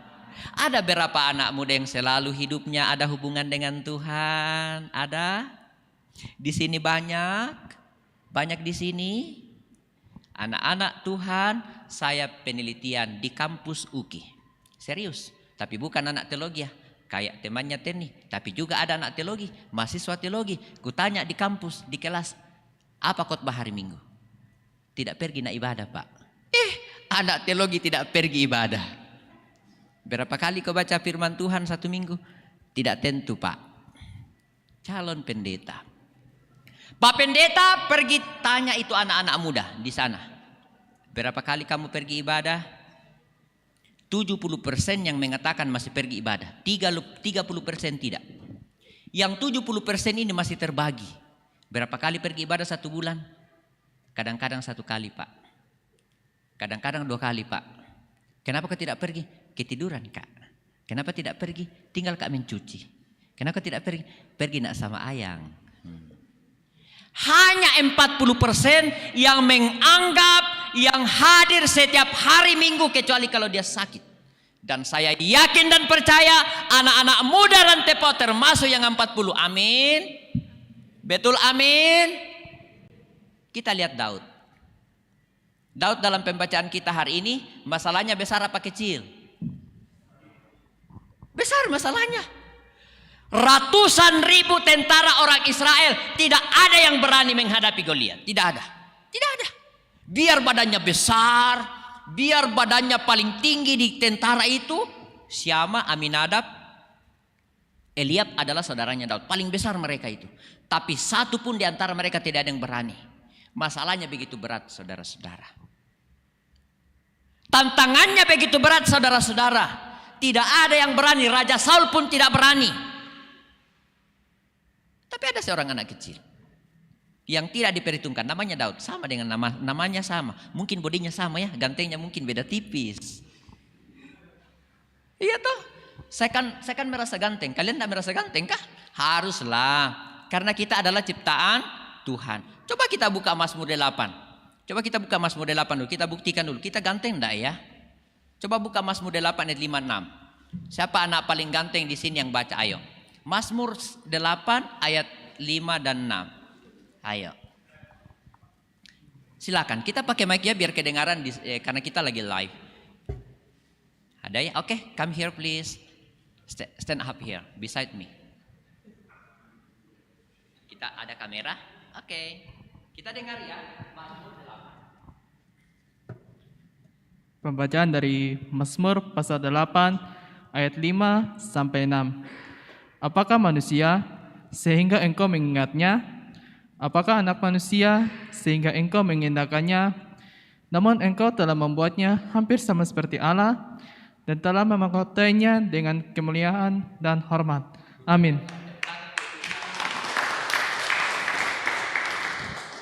Ada berapa anak muda yang selalu hidupnya ada hubungan dengan Tuhan? Ada? Di sini banyak di sini. Anak-anak Tuhan, saya penelitian di kampus UKI. Serius, tapi bukan anak teologi ya. Kayak temannya Teni, tapi juga ada anak teologi, mahasiswa teologi. Kutanya di kampus, di kelas, apa khotbah hari Minggu? Tidak pergi nak ibadah Pak. Anak teologi tidak pergi ibadah. Berapa kali kau baca firman Tuhan 1 minggu? Tidak tentu Pak. Calon pendeta. Pak Pendeta pergi tanya itu anak-anak muda di sana. Berapa kali kamu pergi ibadah? 70% yang mengatakan masih pergi ibadah. 30% tidak. Yang 70% ini masih terbagi. Berapa kali pergi ibadah 1 bulan? Kadang-kadang 1 kali Pak. Kadang-kadang 2 kali Pak. Kenapa kau tidak pergi? Ketiduran Kak. Kenapa tidak pergi? Tinggal Kak mencuci. Kenapa tidak pergi? Pergi nak sama ayang. Hanya 40% yang menganggap yang hadir setiap hari Minggu kecuali kalau dia sakit. Dan saya yakin dan percaya anak-anak muda Rantepo termasuk yang 40. Amin. Betul amin. Kita lihat Daud. Daud dalam pembacaan kita hari ini masalahnya besar apa kecil? Besar masalahnya. Ratusan ribu tentara orang Israel tidak ada yang berani menghadapi Goliat. Tidak ada. Tidak ada. Biar badannya besar, biar badannya paling tinggi di tentara itu, Syama, Aminadab, Eliab adalah saudaranya Daud. Paling besar mereka itu. Tapi satu pun di antara mereka tidak ada yang berani. Masalahnya begitu berat, saudara-saudara. Tantangannya begitu berat, saudara-saudara. Tidak ada yang berani. Raja Saul pun tidak berani. Tapi ada seorang anak kecil yang tidak diperhitungkan, namanya Daud, sama dengan namanya sama, mungkin bodinya sama ya, gantengnya mungkin beda tipis. Iya toh, saya kan merasa ganteng, kalian tidak merasa ganteng kah? Haruslah, karena kita adalah ciptaan Tuhan. Coba kita buka Mazmur 8. Coba kita buka Mazmur 8 dulu, kita buktikan dulu, kita ganteng enggak ya? Coba buka Mazmur 8 ayat 5-6. Siapa anak paling ganteng di sini yang baca, ayo. Mazmur 8 ayat 5 dan 6. Ayo. Silakan, kita pakai mic ya biar kedengaran karena kita lagi live. Ada ya? Oke, come here please. Stand up here beside me. Kita ada kamera. Oke. Kita dengar ya. Mazmur 8. Pembacaan dari Mazmur pasal 8 ayat 5 sampai 6. Apakah manusia sehingga engkau mengingatnya? Apakah anak manusia sehingga engkau mengindakannya? Namun engkau telah membuatnya hampir sama seperti Allah dan telah memahkotainya dengan kemuliaan dan hormat. Amin.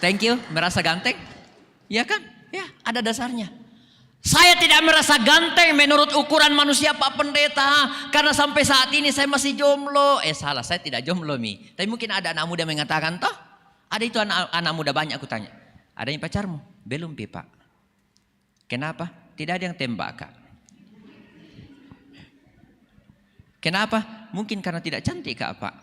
Thank you, merasa ganteng? Ya kan? Ya, ada dasarnya. Saya tidak merasa ganteng menurut ukuran manusia Pak Pendeta. Karena sampai saat ini saya masih jomblo. Salah, saya tidak jomblo Mi. Tapi mungkin ada anak muda mengatakan, toh ada itu anak muda banyak aku tanya. Ada yang pacarmu? Belum Pi Pak. Kenapa? Tidak ada yang tembak Kak. Kenapa? Mungkin karena tidak cantik Kak Pak.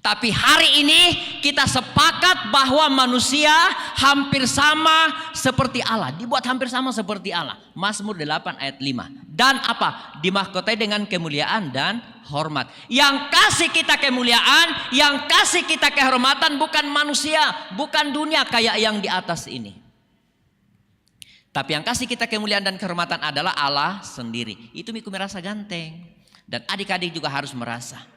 Tapi hari ini kita sepakat bahwa manusia hampir sama seperti Allah. Dibuat hampir sama seperti Allah. Mazmur 8 ayat 5. Dan apa? Dimahkotai dengan kemuliaan dan hormat. Yang kasih kita kemuliaan, yang kasih kita kehormatan bukan manusia, bukan dunia kayak yang di atas ini. Tapi yang kasih kita kemuliaan dan kehormatan adalah Allah sendiri. Itu Miku merasa ganteng. Dan adik-adik juga harus merasa.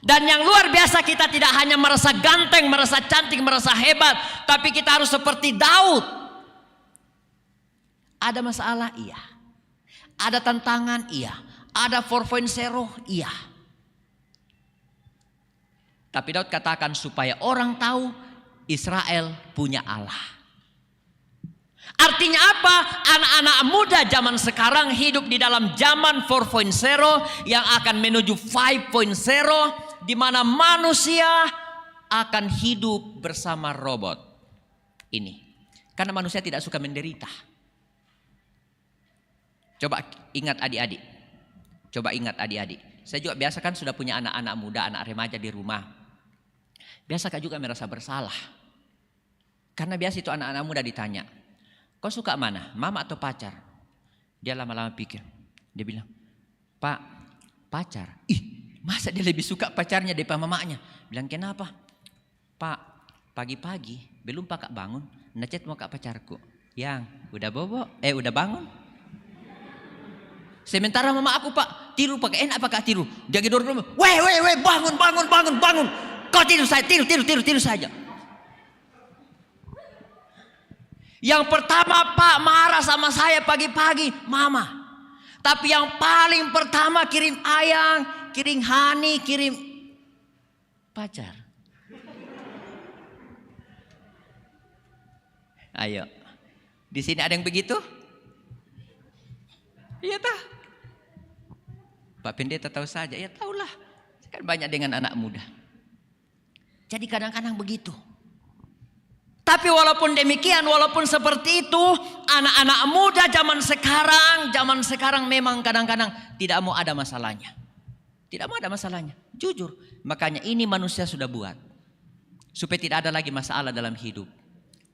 Dan yang luar biasa, kita tidak hanya merasa ganteng, merasa cantik, merasa hebat, tapi kita harus seperti Daud. Ada masalah? Iya. Ada tantangan? Iya. Ada 4.0? Iya. Tapi Daud katakan supaya orang tahu Israel punya Allah. Artinya apa? Anak-anak muda zaman sekarang hidup di dalam zaman 4.0 yang akan menuju 5.0, di mana manusia akan hidup bersama robot. Ini. Karena manusia tidak suka menderita. Coba ingat adik-adik. Coba ingat adik-adik. Saya juga biasa kan sudah punya anak-anak muda, anak remaja di rumah. Biasa Kak juga merasa bersalah. Karena biasa itu anak-anak muda ditanya, kau suka mana? Mama atau pacar? Dia lama-lama pikir. Dia bilang, Pak, pacar. Masa dia lebih suka pacarnya daripada mamanya? Bilang, kenapa? Pak, pagi-pagi belum Pak bangun, ngechat mau Kak pacarku. Yang, udah bobo? Udah bangun? Sementara mama aku Pak, tiru pakai enak Pak tiru. Dia gedor rumah, weh, bangun. Kau tidur saja. Yang pertama Pak marah sama saya pagi-pagi, mama. Tapi yang paling pertama kirim ayang, kirim honey, kirim pacar. Ayo, di sini ada yang begitu? Iya tak? Pak Pendeta tahu saja, ya tahulah. Kan banyak dengan anak muda. Jadi kadang-kadang begitu. Tapi walaupun demikian, walaupun seperti itu, anak-anak muda zaman sekarang memang kadang-kadang tidak mau ada masalahnya. Tidak mau ada masalahnya, jujur. Makanya ini manusia sudah buat. Supaya tidak ada lagi masalah dalam hidup.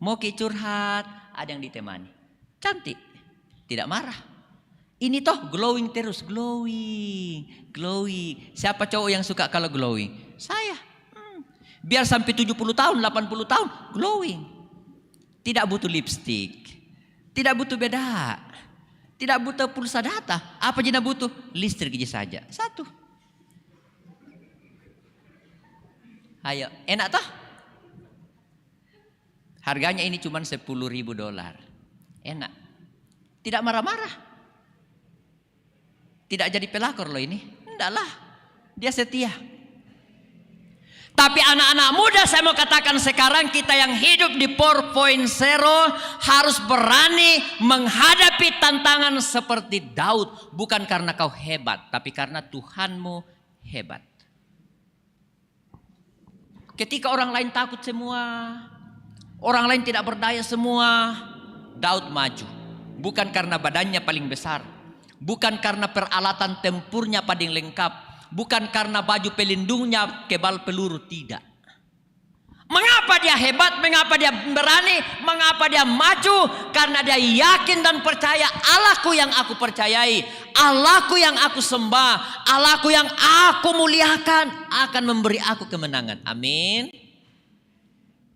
Mau curhat, ada yang ditemani. Cantik, tidak marah. Ini toh glowing terus, glowing. Siapa cowok yang suka kalau glowing? Saya. Biar sampai 70 tahun, 80 tahun, glowing. Tidak butuh lipstick. Tidak butuh beda. Tidak butuh pulsa data. Apa jenis butuh? Listrik saja. Satu. Ayo, enak toh? Harganya ini cuma $10.000. Enak. Tidak marah-marah. Tidak jadi pelakor loh ini. Enggak lah. Dia setia. Tapi anak-anak muda saya mau katakan sekarang kita yang hidup di 4.0 harus berani menghadapi tantangan seperti Daud. Bukan karena kau hebat, tapi karena Tuhanmu hebat. Ketika orang lain takut semua, orang lain tidak berdaya semua, Daud maju. Bukan karena badannya paling besar, bukan karena peralatan tempurnya paling lengkap, bukan karena baju pelindungnya kebal peluru, tidak. Mengapa dia hebat? Mengapa dia berani? Mengapa dia maju? Karena dia yakin dan percaya Allahku yang aku percayai, Allahku yang aku sembah, Allahku yang aku muliakan akan memberi aku kemenangan. Amin.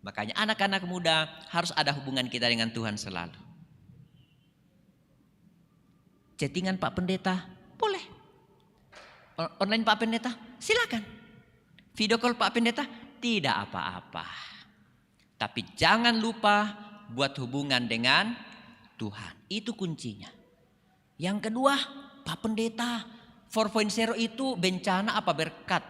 Makanya anak-anak muda harus ada hubungan kita dengan Tuhan selalu. Chattingan Pak Pendeta boleh. Online Pak Pendeta silakan. Video call Pak Pendeta tidak apa-apa. Tapi jangan lupa buat hubungan dengan Tuhan. Itu kuncinya. Yang kedua, Pak Pendeta 4.0 itu bencana apa berkat?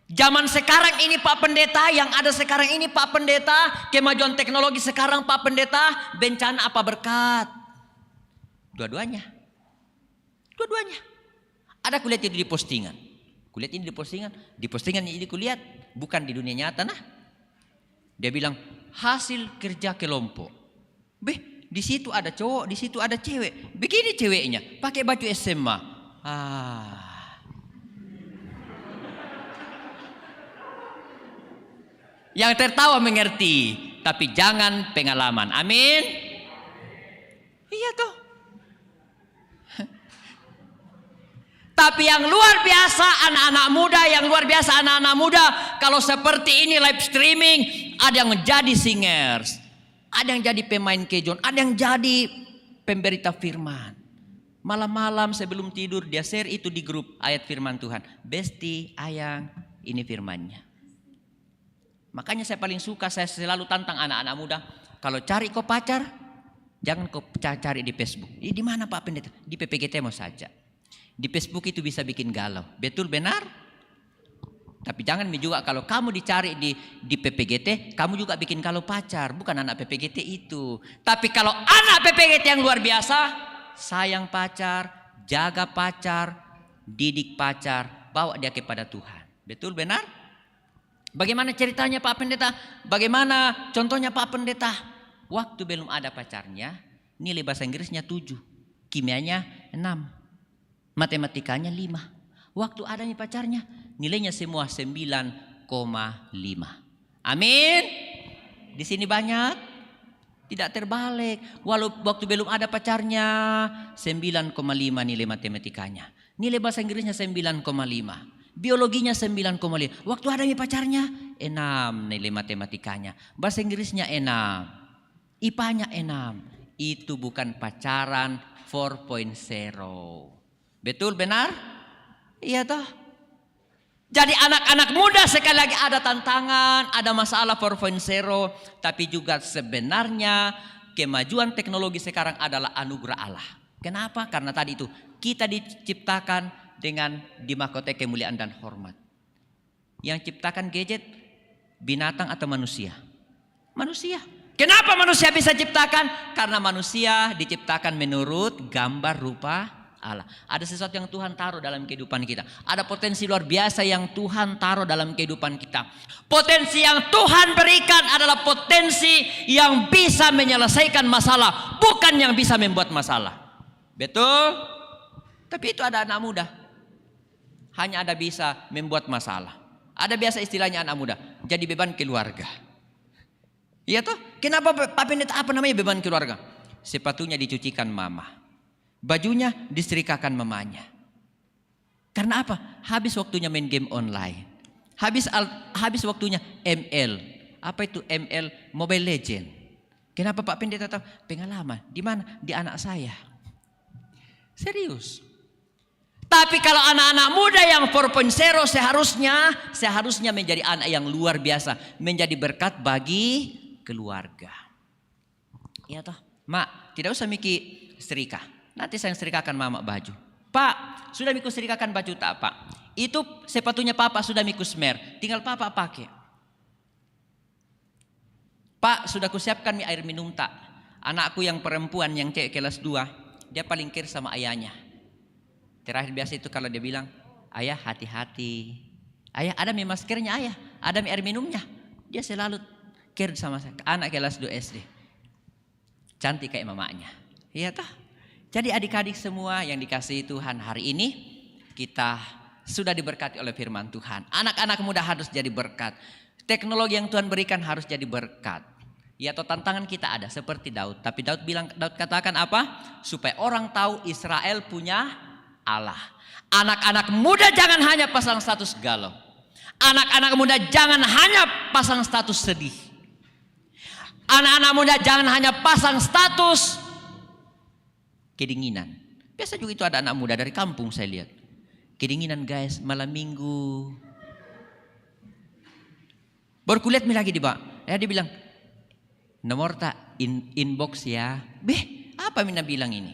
Zaman sekarang ini Pak Pendeta, yang ada sekarang ini Pak Pendeta, kemajuan teknologi sekarang Pak Pendeta, bencana apa berkat? Dua-duanya. Dua-duanya. Ada kulihat itu di postingan. Kulihat ini di postingan ini kulihat, bukan di dunia nyata nah. Dia bilang hasil kerja kelompok. Di situ ada cowok, di situ ada cewek. Begini ceweknya, pakai baju SMA. Yang tertawa mengerti, tapi jangan pengalaman. Amin. Iya toh. Tapi yang luar biasa anak-anak muda, kalau seperti ini live streaming, ada yang jadi singers, ada yang jadi pemain kejon, ada yang jadi pemberita firman. Malam-malam sebelum tidur dia share itu di grup ayat firman Tuhan. Besti, ayang, ini firmannya. Makanya saya paling suka, saya selalu tantang anak-anak muda, kalau cari kau pacar, jangan kau cari di Facebook. Di mana Pak Pendeta? Di PPGT mau saja. Di Facebook itu bisa bikin galau. Betul benar? Tapi jangan juga kalau kamu dicari di PPGT, kamu juga bikin galau pacar. Bukan anak PPGT itu. Tapi kalau anak PPGT yang luar biasa, sayang pacar, jaga pacar, didik pacar, bawa dia kepada Tuhan. Betul benar? Bagaimana ceritanya Pak Pendeta? Bagaimana contohnya Pak Pendeta? Waktu belum ada pacarnya, nilai bahasa Inggrisnya 7, kimianya 6. Matematikanya 5. Waktu adanya pacarnya, nilainya semua 9,5. Amin. Di sini banyak. Tidak terbalik. Walau waktu belum ada pacarnya, 9,5 nilai matematikanya. Nilai bahasa Inggrisnya 9,5. Biologinya 9,5. Waktu adanya pacarnya, 6 nilai matematikanya. Bahasa Inggrisnya 6. IPA-nya 6. Itu bukan pacaran 4.0. Betul benar? Iya toh. Jadi anak-anak muda sekali lagi ada tantangan, ada masalah 4.0, tapi juga sebenarnya kemajuan teknologi sekarang adalah anugerah Allah. Kenapa? Karena tadi itu kita diciptakan dengan dimahkotai kemuliaan dan hormat. Yang ciptakan gadget binatang atau manusia? Manusia. Kenapa manusia bisa ciptakan? Karena manusia diciptakan menurut gambar rupa Allah. Ada sesuatu yang Tuhan taruh dalam kehidupan kita. Ada potensi luar biasa yang Tuhan taruh dalam kehidupan kita. Potensi yang Tuhan berikan adalah potensi yang bisa menyelesaikan masalah, bukan yang bisa membuat masalah. Betul? Tapi itu ada anak muda. Hanya ada bisa membuat masalah. Ada biasa istilahnya anak muda, jadi beban keluarga. Iya toh? Kenapa Pak Pendeta apa namanya beban keluarga? Sepatunya dicucikan mama, bajunya disetrikakan mamanya. Karena apa? Habis waktunya main game online. Habis waktunya ML. Apa itu ML? Mobile Legend. Kenapa Pak Pendeta tahu? Pengalaman. Di mana? Di anak saya. Serius. Tapi kalau anak-anak muda yang 4.0 seharusnya menjadi anak yang luar biasa, menjadi berkat bagi keluarga. Iya toh? Mak, tidak usah Miki setrika. Nanti saya setrikakan mama baju. Pak, sudah Miku setrikakan baju tak Pak? Itu sepatunya Papa sudah Miku smer, tinggal Papa pakai. Pak, sudah kusiapkan air minum tak? Anakku yang perempuan yang cewek kelas 2, dia paling care sama ayahnya. Terakhir biasa itu kalau dia bilang, ayah hati-hati. Ayah ada mie maskernya ayah, ada mie air minumnya. Dia selalu care sama saya. Anak kelas 2 SD. Cantik kayak mamanya. Iya toh? Jadi adik-adik semua yang dikasihi Tuhan, hari ini kita sudah diberkati oleh firman Tuhan. Anak-anak muda harus jadi berkat. Teknologi yang Tuhan berikan harus jadi berkat. Ya atau tantangan kita ada seperti Daud. Tapi Daud katakan apa? Supaya orang tahu Israel punya Allah. Anak-anak muda jangan hanya pasang status galau. Anak-anak muda jangan hanya pasang status sedih. Anak-anak muda jangan hanya pasang status kedinginan. Biasa juga itu ada anak muda dari kampung saya lihat. Kedinginan guys, malam minggu. Baru kulihat lagi di Pak. Ya dia bilang, nomor tak inbox ya. Beh, apa Mina bilang ini?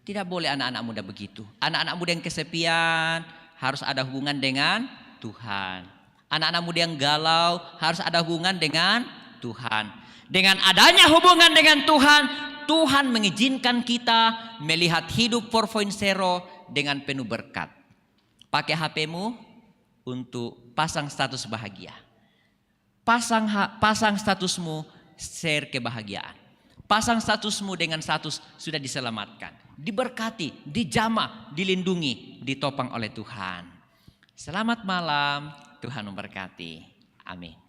Tidak boleh anak-anak muda begitu. Anak-anak muda yang kesepian harus ada hubungan dengan Tuhan. Anak-anak muda yang galau harus ada hubungan dengan Tuhan. Dengan adanya hubungan dengan Tuhan, Tuhan mengizinkan kita melihat hidup 4.0 dengan penuh berkat. Pakai HP-mu untuk pasang status bahagia. Pasang statusmu share kebahagiaan. Pasang statusmu dengan status sudah diselamatkan. Diberkati, dijamah, dilindungi, ditopang oleh Tuhan. Selamat malam, Tuhan memberkati. Amin.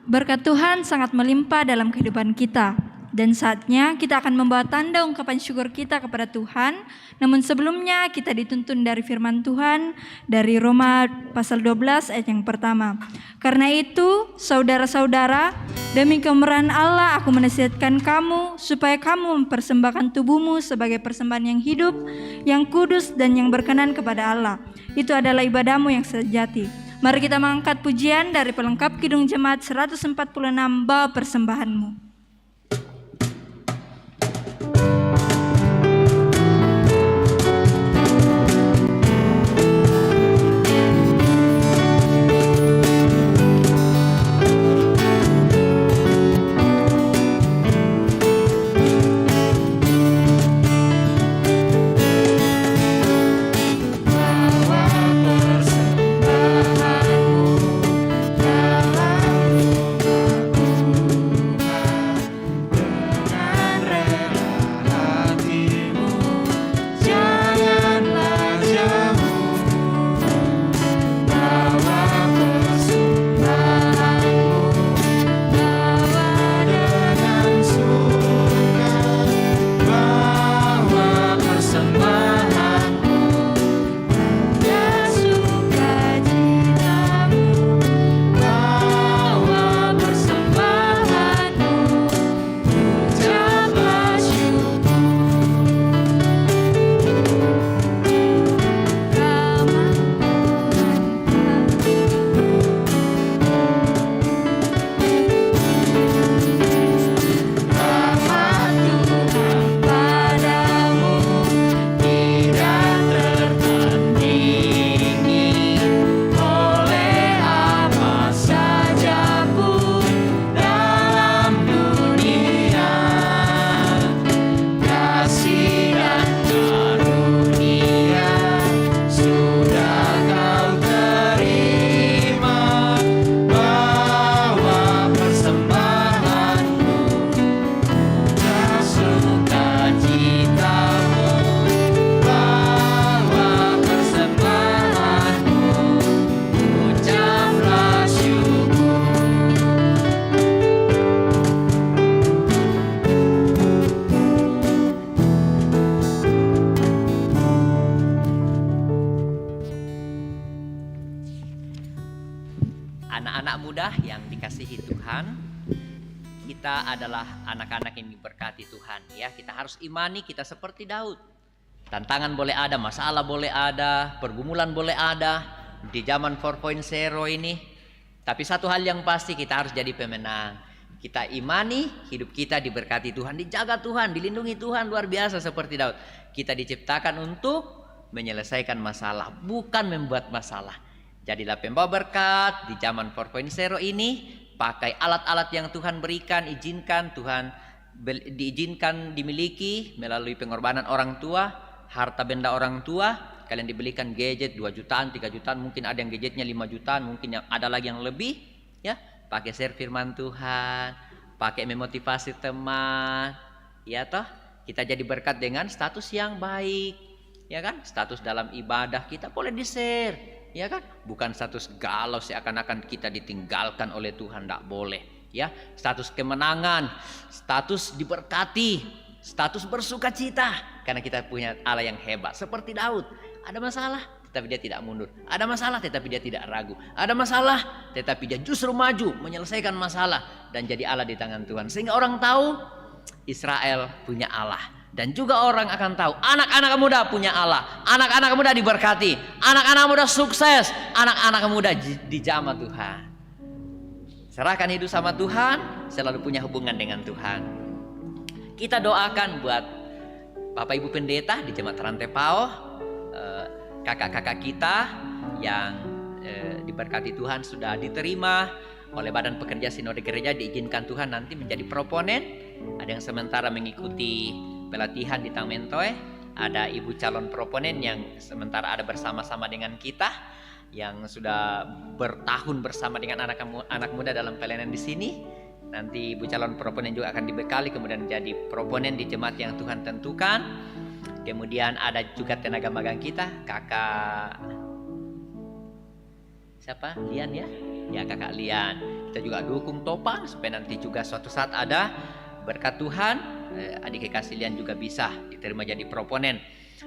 Berkat Tuhan sangat melimpah dalam kehidupan kita. Dan saatnya kita akan membawa tanda ungkapan syukur kita kepada Tuhan. Namun sebelumnya kita dituntun dari firman Tuhan dari Roma pasal 12 ayat yang pertama. Karena itu saudara-saudara, demi kemurahan Allah aku menasihatkan kamu supaya kamu mempersembahkan tubuhmu sebagai persembahan yang hidup, yang kudus dan yang berkenan kepada Allah. Itu adalah ibadahmu yang sejati. Mari kita mengangkat pujian dari pelengkap Kidung Jemaat 146, bawa persembahanmu. Anak-anak muda yang dikasihi Tuhan, kita adalah anak-anak yang diberkati Tuhan ya. Kita harus imani kita seperti Daud. Tantangan boleh ada, masalah boleh ada, pergumulan boleh ada di zaman 4.0 ini. Tapi satu hal yang pasti, kita harus jadi pemenang. Kita imani hidup kita diberkati Tuhan, dijaga Tuhan, dilindungi Tuhan luar biasa seperti Daud. Kita diciptakan untuk menyelesaikan masalah, bukan membuat masalah. Jadilah pembawa berkat di zaman 4.0 ini. Pakai alat-alat yang Tuhan berikan, izinkan Tuhan diizinkan dimiliki melalui pengorbanan orang tua, harta benda orang tua. Kalian dibelikan gadget 2 jutaan, 3 jutaan, mungkin ada yang gadgetnya 5 jutaan, mungkin yang ada lagi yang lebih ya. Pakai share firman Tuhan, pakai memotivasi teman, ya toh. Kita jadi berkat dengan status yang baik, ya kan? Status dalam ibadah kita boleh di-share. Ya kan, bukan status galau seakan-akan kita ditinggalkan oleh Tuhan, tidak boleh. Ya, status kemenangan, status diberkati, status bersuka cita, karena kita punya Allah yang hebat. Seperti Daud, ada masalah, tetapi dia tidak mundur. Ada masalah, tetapi dia tidak ragu. Ada masalah, tetapi dia justru maju menyelesaikan masalah dan jadi Allah di tangan Tuhan. Sehingga orang tahu Israel punya Allah. Dan juga orang akan tahu anak-anak muda punya Allah. Anak-anak muda diberkati. Anak-anak muda sukses. Anak-anak muda dijamah Tuhan. Serahkan hidup sama Tuhan. Selalu punya hubungan dengan Tuhan. Kita doakan buat Bapak Ibu Pendeta di Jemaat Rantepao, kakak-kakak kita yang diberkati Tuhan sudah diterima oleh Badan Pekerja Sinode Gereja, diizinkan Tuhan nanti menjadi proponen. Ada yang sementara mengikuti pelatihan di Tangmentoe, ada ibu calon proponen yang sementara ada bersama-sama dengan kita, yang sudah bertahun bersama dengan anak muda dalam pelayanan di sini. Nanti ibu calon proponen juga akan dibekali kemudian jadi proponen di jemaat yang Tuhan tentukan. Kemudian ada juga tenaga magang kita, kakak siapa? Lian ya? Ya, kakak Lian. Kita juga dukung Topang supaya nanti juga suatu saat ada berkat Tuhan, adik kekasih Lian juga bisa diterima jadi proponen.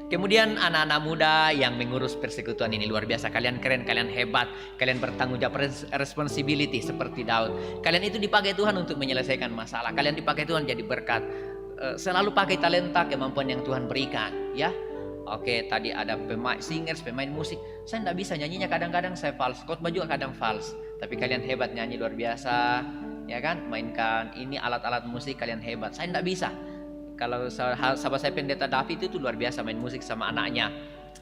Kemudian anak-anak muda yang mengurus persekutuan ini luar biasa. Kalian keren, kalian hebat, kalian bertanggung jawab, responsibility seperti Daud. Kalian itu dipakai Tuhan untuk menyelesaikan masalah. Kalian dipakai Tuhan jadi berkat. Selalu pakai talenta, kemampuan yang Tuhan berikan, ya. Oke, tadi ada pemain singers, pemain musik. Saya tidak bisa nyanyinya, kadang-kadang saya fals. Khotbah juga kadang fals. Tapi kalian hebat nyanyi luar biasa. Ya kan, mainkan ini alat-alat musik, kalian hebat. Saya tidak bisa. Kalau sahabat saya Pendeta David itu luar biasa main musik sama anaknya.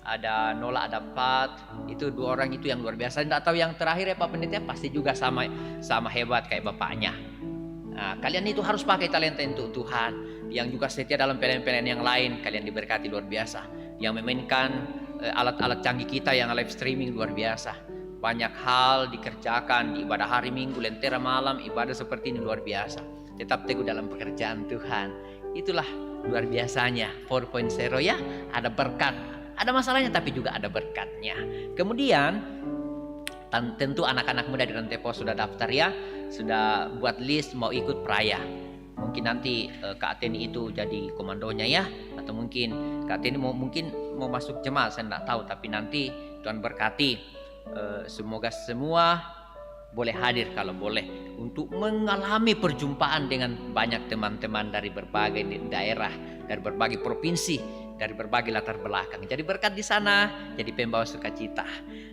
Ada Nola, ada Pat, itu 2 orang itu yang luar biasa. Saya tidak tahu yang terakhir ya Pak Pendeta, pasti juga sama hebat kayak bapaknya. Nah, kalian itu harus pakai talenta untuk Tuhan. Yang juga setia dalam pelayanan-pelayanan yang lain, kalian diberkati luar biasa. Yang memainkan alat-alat canggih kita yang live streaming luar biasa. Banyak hal dikerjakan di ibadah hari Minggu, lentera malam, ibadah seperti ini luar biasa. Tetap teguh dalam pekerjaan Tuhan. Itulah luar biasanya 4.0 ya. Ada berkat, ada masalahnya tapi juga ada berkatnya. Kemudian tentu anak-anak muda di Rantepao sudah daftar ya, sudah buat list mau ikut peraya. Mungkin nanti Kak Teni itu jadi komandonya ya, atau mungkin Kak Teni mungkin mau masuk jemaat, saya tidak tahu. Tapi nanti Tuhan berkati. Semoga semua boleh hadir kalau boleh untuk mengalami perjumpaan dengan banyak teman-teman dari berbagai daerah, dari berbagai provinsi, dari berbagai latar belakang. Jadi berkat di sana, jadi pembawa sukacita.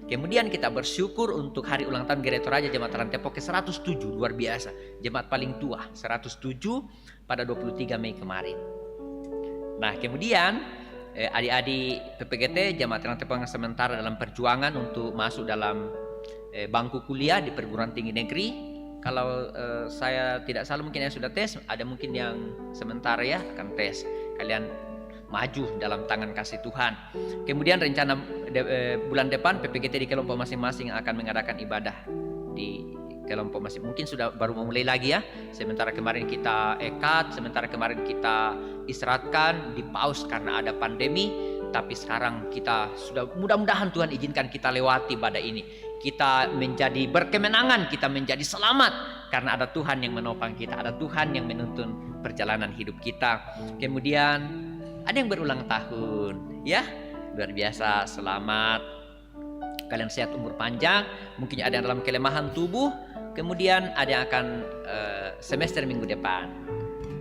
Kemudian kita bersyukur untuk hari ulang tahun Gereja Toraja Jemaat Rantepao ke-107, luar biasa. Jemaat paling tua, 107 pada 23 Mei kemarin. Nah, kemudian adik-adik PPGT Jemaat Rantepao yang sementara dalam perjuangan untuk masuk dalam bangku kuliah di perguruan tinggi negeri. Kalau saya tidak salah mungkin yang sudah tes, ada mungkin yang sementara ya akan tes. Kalian maju dalam tangan kasih Tuhan. Kemudian rencana bulan depan PPGT di kelompok masing-masing akan mengadakan ibadah di kelompok masing. Mungkin sudah baru memulai lagi ya. Sementara kemarin kita ekat, sementara kemarin kita istirahatkan di pause karena ada pandemi. Tapi sekarang kita sudah, mudah-mudahan Tuhan izinkan kita lewati badai ini. Kita menjadi berkemenangan, kita menjadi selamat karena ada Tuhan yang menopang kita, ada Tuhan yang menuntun perjalanan hidup kita. Kemudian ada yang berulang tahun, ya luar biasa, selamat. Kalian sehat, umur panjang. Mungkin ada yang dalam kelemahan tubuh, Kemudian ada yang akan semester minggu depan.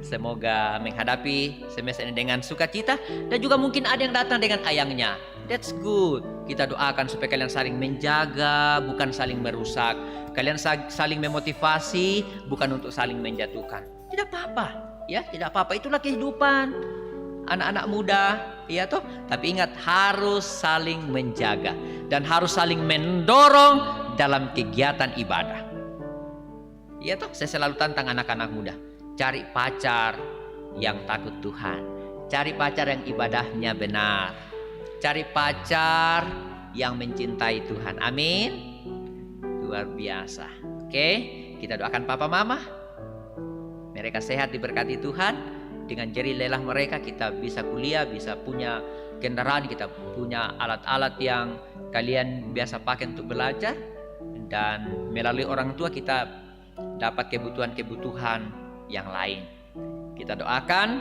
Semoga menghadapi semester ini dengan sukacita. Dan juga mungkin ada yang datang dengan ayangnya. That's good. Kita doakan supaya kalian saling menjaga, bukan saling merusak. Kalian saling memotivasi, bukan untuk saling menjatuhkan. Tidak apa-apa, ya, tidak apa-apa. Itulah kehidupan anak-anak muda, ya toh. Tapi ingat, harus saling menjaga dan harus saling mendorong dalam kegiatan ibadah. Ya toh, saya selalu tantang anak-anak muda. Cari pacar yang takut Tuhan. Cari pacar yang ibadahnya benar. Cari pacar yang mencintai Tuhan. Amin. Luar biasa. Oke, kita doakan papa mama. Mereka sehat diberkati Tuhan. Dengan jerih lelah mereka kita bisa kuliah, bisa punya kendaraan, kita punya alat-alat yang kalian biasa pakai untuk belajar. Dan melalui orang tua kita dapat kebutuhan-kebutuhan yang lain. Kita doakan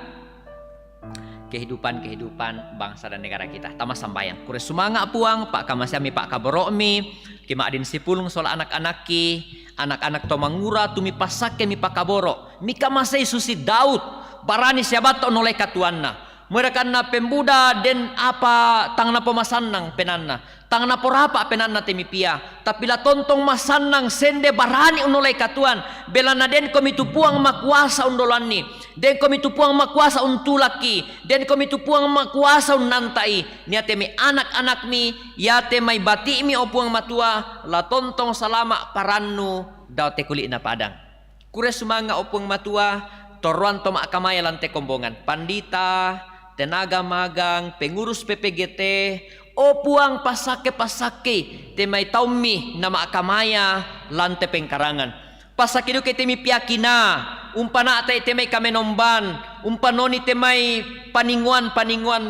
kehidupan bangsa dan negara kita. Tama sambayang. Kure sumanga puang Pak Kamasyami Pak Kaborokmi, kima adin sipulung soal anak-anak tomangura tumi pasake mi Pak Kaboro. Mika masai susi Daud barani siabat nolai katuanna. Mereka na pembuda den apa tangna pemasanang penanna. Tangna porapa penanna temipia. Tapi la tontong masanang sende barani unolai katuan. Belana den komitu puang makuasa undolani. Den komitu puang makuasa untulaki. Den komitu puang makuasa unantai. Niate mi anak-anak mi. Yate mai bati mi opuang matua. La tontong salama parannu. Daw te kulit na padang. Kure sumanga opuang matua. Toruan toma akamaya lante kombongan. Pandita. Tenaga magang, pengurus PPGT, opuang pasake temai taumi nama akamaya lante pengkarangan. Pasake duke temi piakina, umpana atai temai kamenomban, umpanoni temai paninguan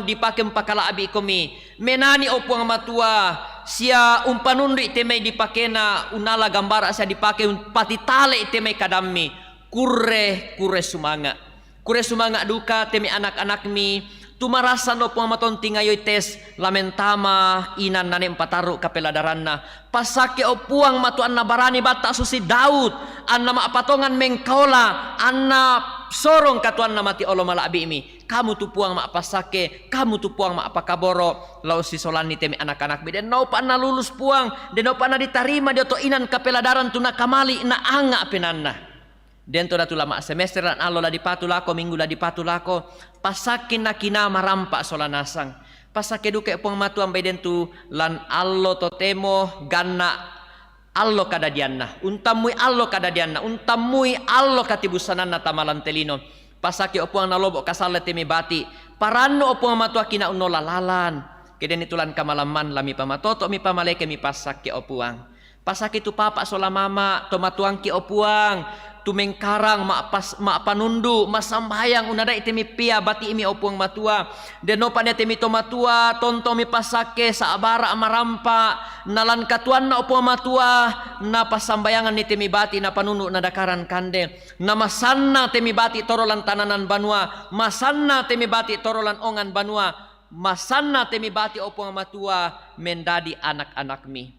dipakai pakala abi komi. Menani opuang matua, sia umpanundi temai dipakena unala gambara sia dipakai pati tale temai kadami. Kure sumanga. Kure sumanga duka temi anak-anak mi. Tumarasan no pumaton tingayoy tes lamentama inan nane empataru kapeladaranna. Pasake opuang matuan na barani bata susi Daud. Anna maapatongan mengkaula. Anna sorong katuan na mati olo malabi mi. Kamu tu puang maapasake. Kamu tu puang maapakaboro. Lau si solani temi anak-anak mi. Den no pa na lulus puang. Den no pa na ditarima dioto inan kapeladaran tu na kamali na anga penanna. Den to datu lama semester lan allo la dipatu lako minggu la dipatu lako pasakin na kina marampa solanasang pasake duke puang matu ambai den tu lan allo totemo ganna allo kadadianna untamui allo kadadianna untamui allo katibusananna tamalan telino pasake opuang na lobo kasale temi bati paranno opuang matu akina unola lalan keden itulan kamalaman lami pamatoto mi pamaleke mi pasake opuang pasake tu papa sola mama tomatuang ki opuang tumengkarang ma panundu masambayang unada itemi pia bati imi opuang matua deno pada temi tomatua tonto mi pasake saabara amarampa nalan katuan na opuang matua na pasambayangan ni temi bati na panunu na dakaran kande na masanna temi bati torolan tananan banua masanna temi bati torolan ongan banua masanna temi bati opuang matua mendadi anak-anak mi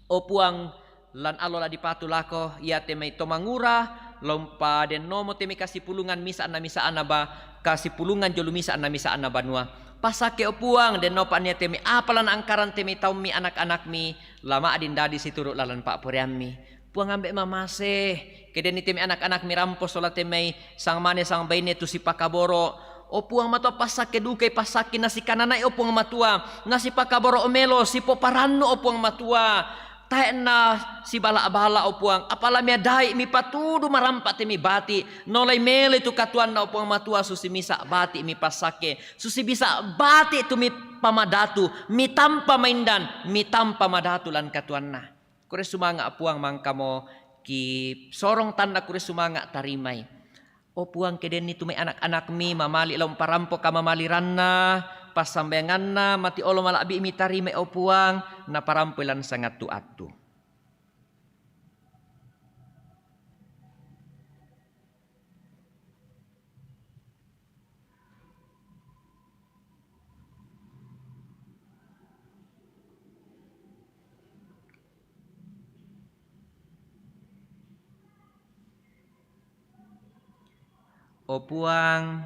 opuang lan alola dipatu lako ya temai tomangura lompa den nomo temi kasih pulungan misa anaba kasih pulungan jolu misa anaba banua pasake opuang den nopa nia temi apalan angkaran temi taumi anak-anak mi lama adin dadi situruk lalan pak poriami puang ambek mamase kedeni temi anak-anak mi rampos sola temai sang mane sang baine tu si pakaboro opuang matua pasake dukai pasake nasi kananai opuang matua nasi pakaboro omelo si poparanno opuang matua taena si bala-bala opuang apala mia dai mi patudu marampa temi bati nolai mele tu katuan na opuang matua susi misa bati mi pasake susi bisa bati tu mi pamadatu mi tampa maindan mi tampa madatu lan katuan na kure sumanga opuang mangkamo ki sorong tanda kure sumanga tarimai opuang keden itu mai anak-anak mi mamali lom parampo kamamali ranna pasambenganna mati olo malabi imitari me opuang na parampilan sangat tuatu. O puang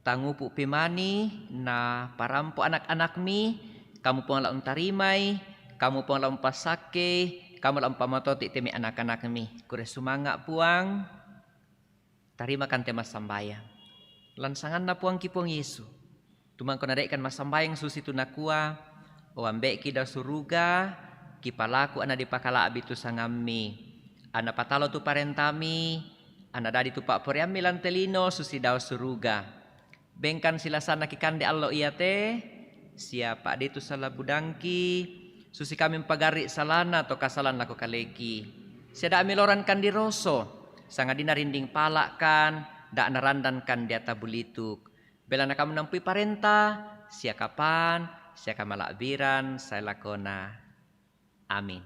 tangupu pimani na parampo anak-anak mi, kamu puang laun tarimai, kamu puang laun pasake, kamu laun pamatoti temi anak-anak mi. Kure sumanga puang, tarima kan tema sambayang. Lansangan na puang ki puang Yesu. Tumang ko nadaikan masambayang susi tunakua, o ambek ki da suruga, ki palaku ana dipakala abitu sangami. Ana patalo tu parentami, ana dadi tu pak poriami lantelino susi daw suruga. Bengkan silasana kikande allo iate, siapa di tu salah budangki, susi kami pagari salana to kasalan lako kaleki. Seda miloran kan diroso, sangadina rinding palak kan, dak narandan kan diata bulituk. Belana kamu nampui parenta, sia kapan, sia kamalakbiran, saya lakona. Amin.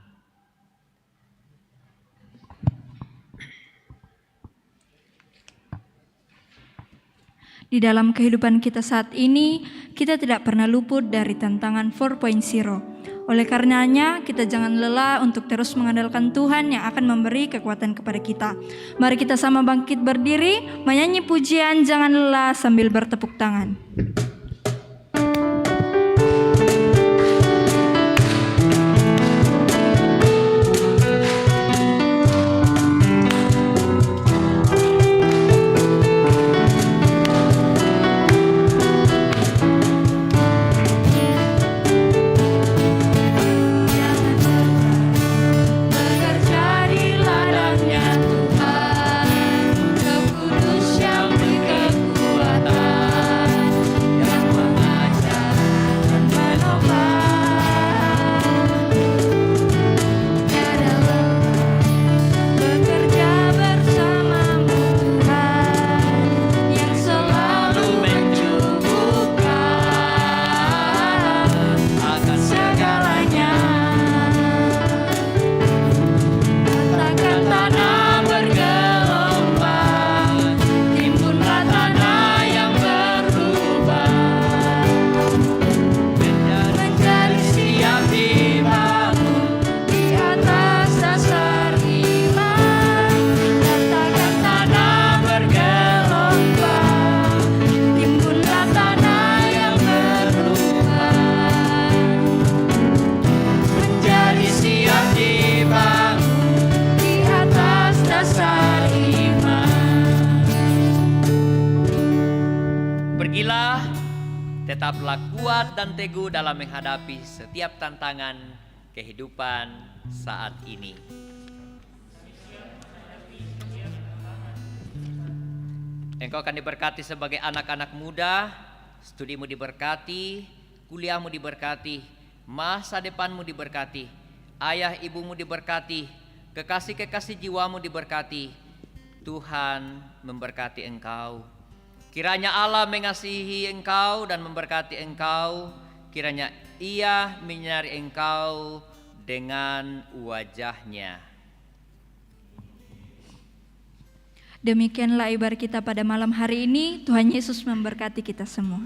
Di dalam kehidupan kita saat ini, kita tidak pernah luput dari tantangan 4.0. Oleh karenanya, kita jangan lelah untuk terus mengandalkan Tuhan yang akan memberi kekuatan kepada kita. Mari kita sama bangkit berdiri, menyanyi pujian Jangan Lelah sambil bertepuk tangan. Tetaplah kuat dan teguh dalam menghadapi setiap tantangan kehidupan saat ini. Engkau akan diberkati sebagai anak-anak muda, studimu diberkati, kuliahmu diberkati, masa depanmu diberkati, ayah ibumu diberkati, kekasih-kekasih jiwamu diberkati. Tuhan memberkati engkau. Kiranya Allah mengasihi engkau dan memberkati engkau. Kiranya Ia menyinari engkau dengan wajahnya. Demikianlah ibadah kita pada malam hari ini. Tuhan Yesus memberkati kita semua.